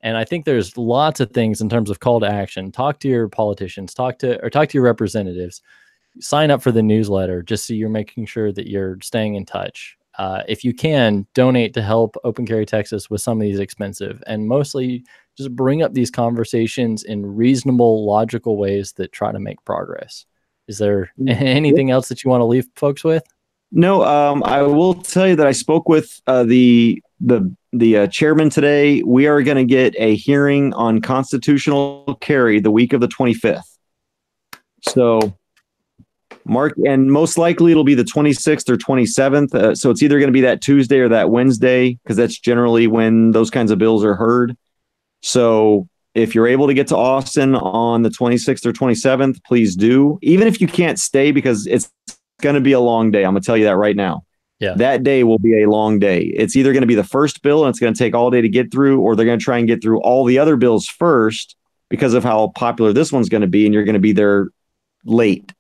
[SPEAKER 1] I think there's lots of things in terms of call to action. Talk to your politicians, talk to your representatives, sign up for the newsletter, just so you're making sure that you're staying in touch. If you can, donate to help Open Carry Texas with some of these expensive, and mostly just bring up these conversations in reasonable, logical ways that try to make progress. Is there anything else that you want to leave folks with?
[SPEAKER 2] No, I will tell you that I spoke with the chairman today. We are going to get a hearing on constitutional carry the week of the 25th. So, Mark, and most likely it'll be the 26th or 27th. So it's either going to be that Tuesday or that Wednesday, because that's generally when those kinds of bills are heard. So if you're able to get to Austin on the 26th or 27th, please do. Even if you can't stay, because it's going to be a long day. I'm going to tell you that right now.
[SPEAKER 1] Yeah.
[SPEAKER 2] That day will be a long day. It's either going to be the first bill and it's going to take all day to get through, or they're going to try and get through all the other bills first because of how popular this one's going to be, and you're going to be there late.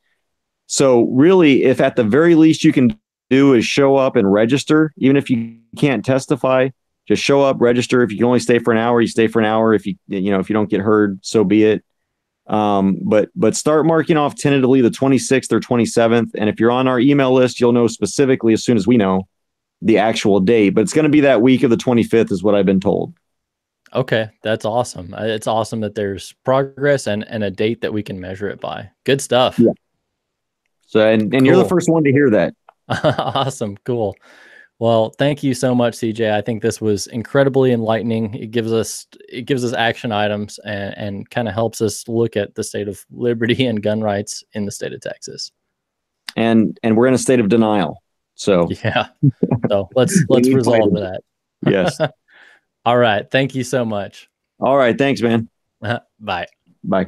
[SPEAKER 2] So really, if at the very least you can do is show up and register, even if you can't testify, just show up, register. If you can only stay for an hour, you stay for an hour. If if you don't get heard, so be it. But start marking off tentatively the 26th or 27th. And if you're on our email list, you'll know specifically as soon as we know the actual date. But it's going to be that week of the 25th is what I've been told.
[SPEAKER 1] Okay, that's awesome. It's awesome that there's progress and a date that we can measure it by. Good stuff.
[SPEAKER 2] Yeah. So, and
[SPEAKER 1] Cool.
[SPEAKER 2] you're the first one to hear that.
[SPEAKER 1] Awesome. Cool. Well, thank you so much, CJ. I think this was incredibly enlightening. It gives us action items and kind of helps us look at the state of liberty and gun rights in the state of Texas.
[SPEAKER 2] And we're in a state of denial. So
[SPEAKER 1] yeah. So let's resolve that.
[SPEAKER 2] Yes.
[SPEAKER 1] All right. Thank you so much.
[SPEAKER 2] All right. Thanks, man.
[SPEAKER 1] Bye.
[SPEAKER 2] Bye.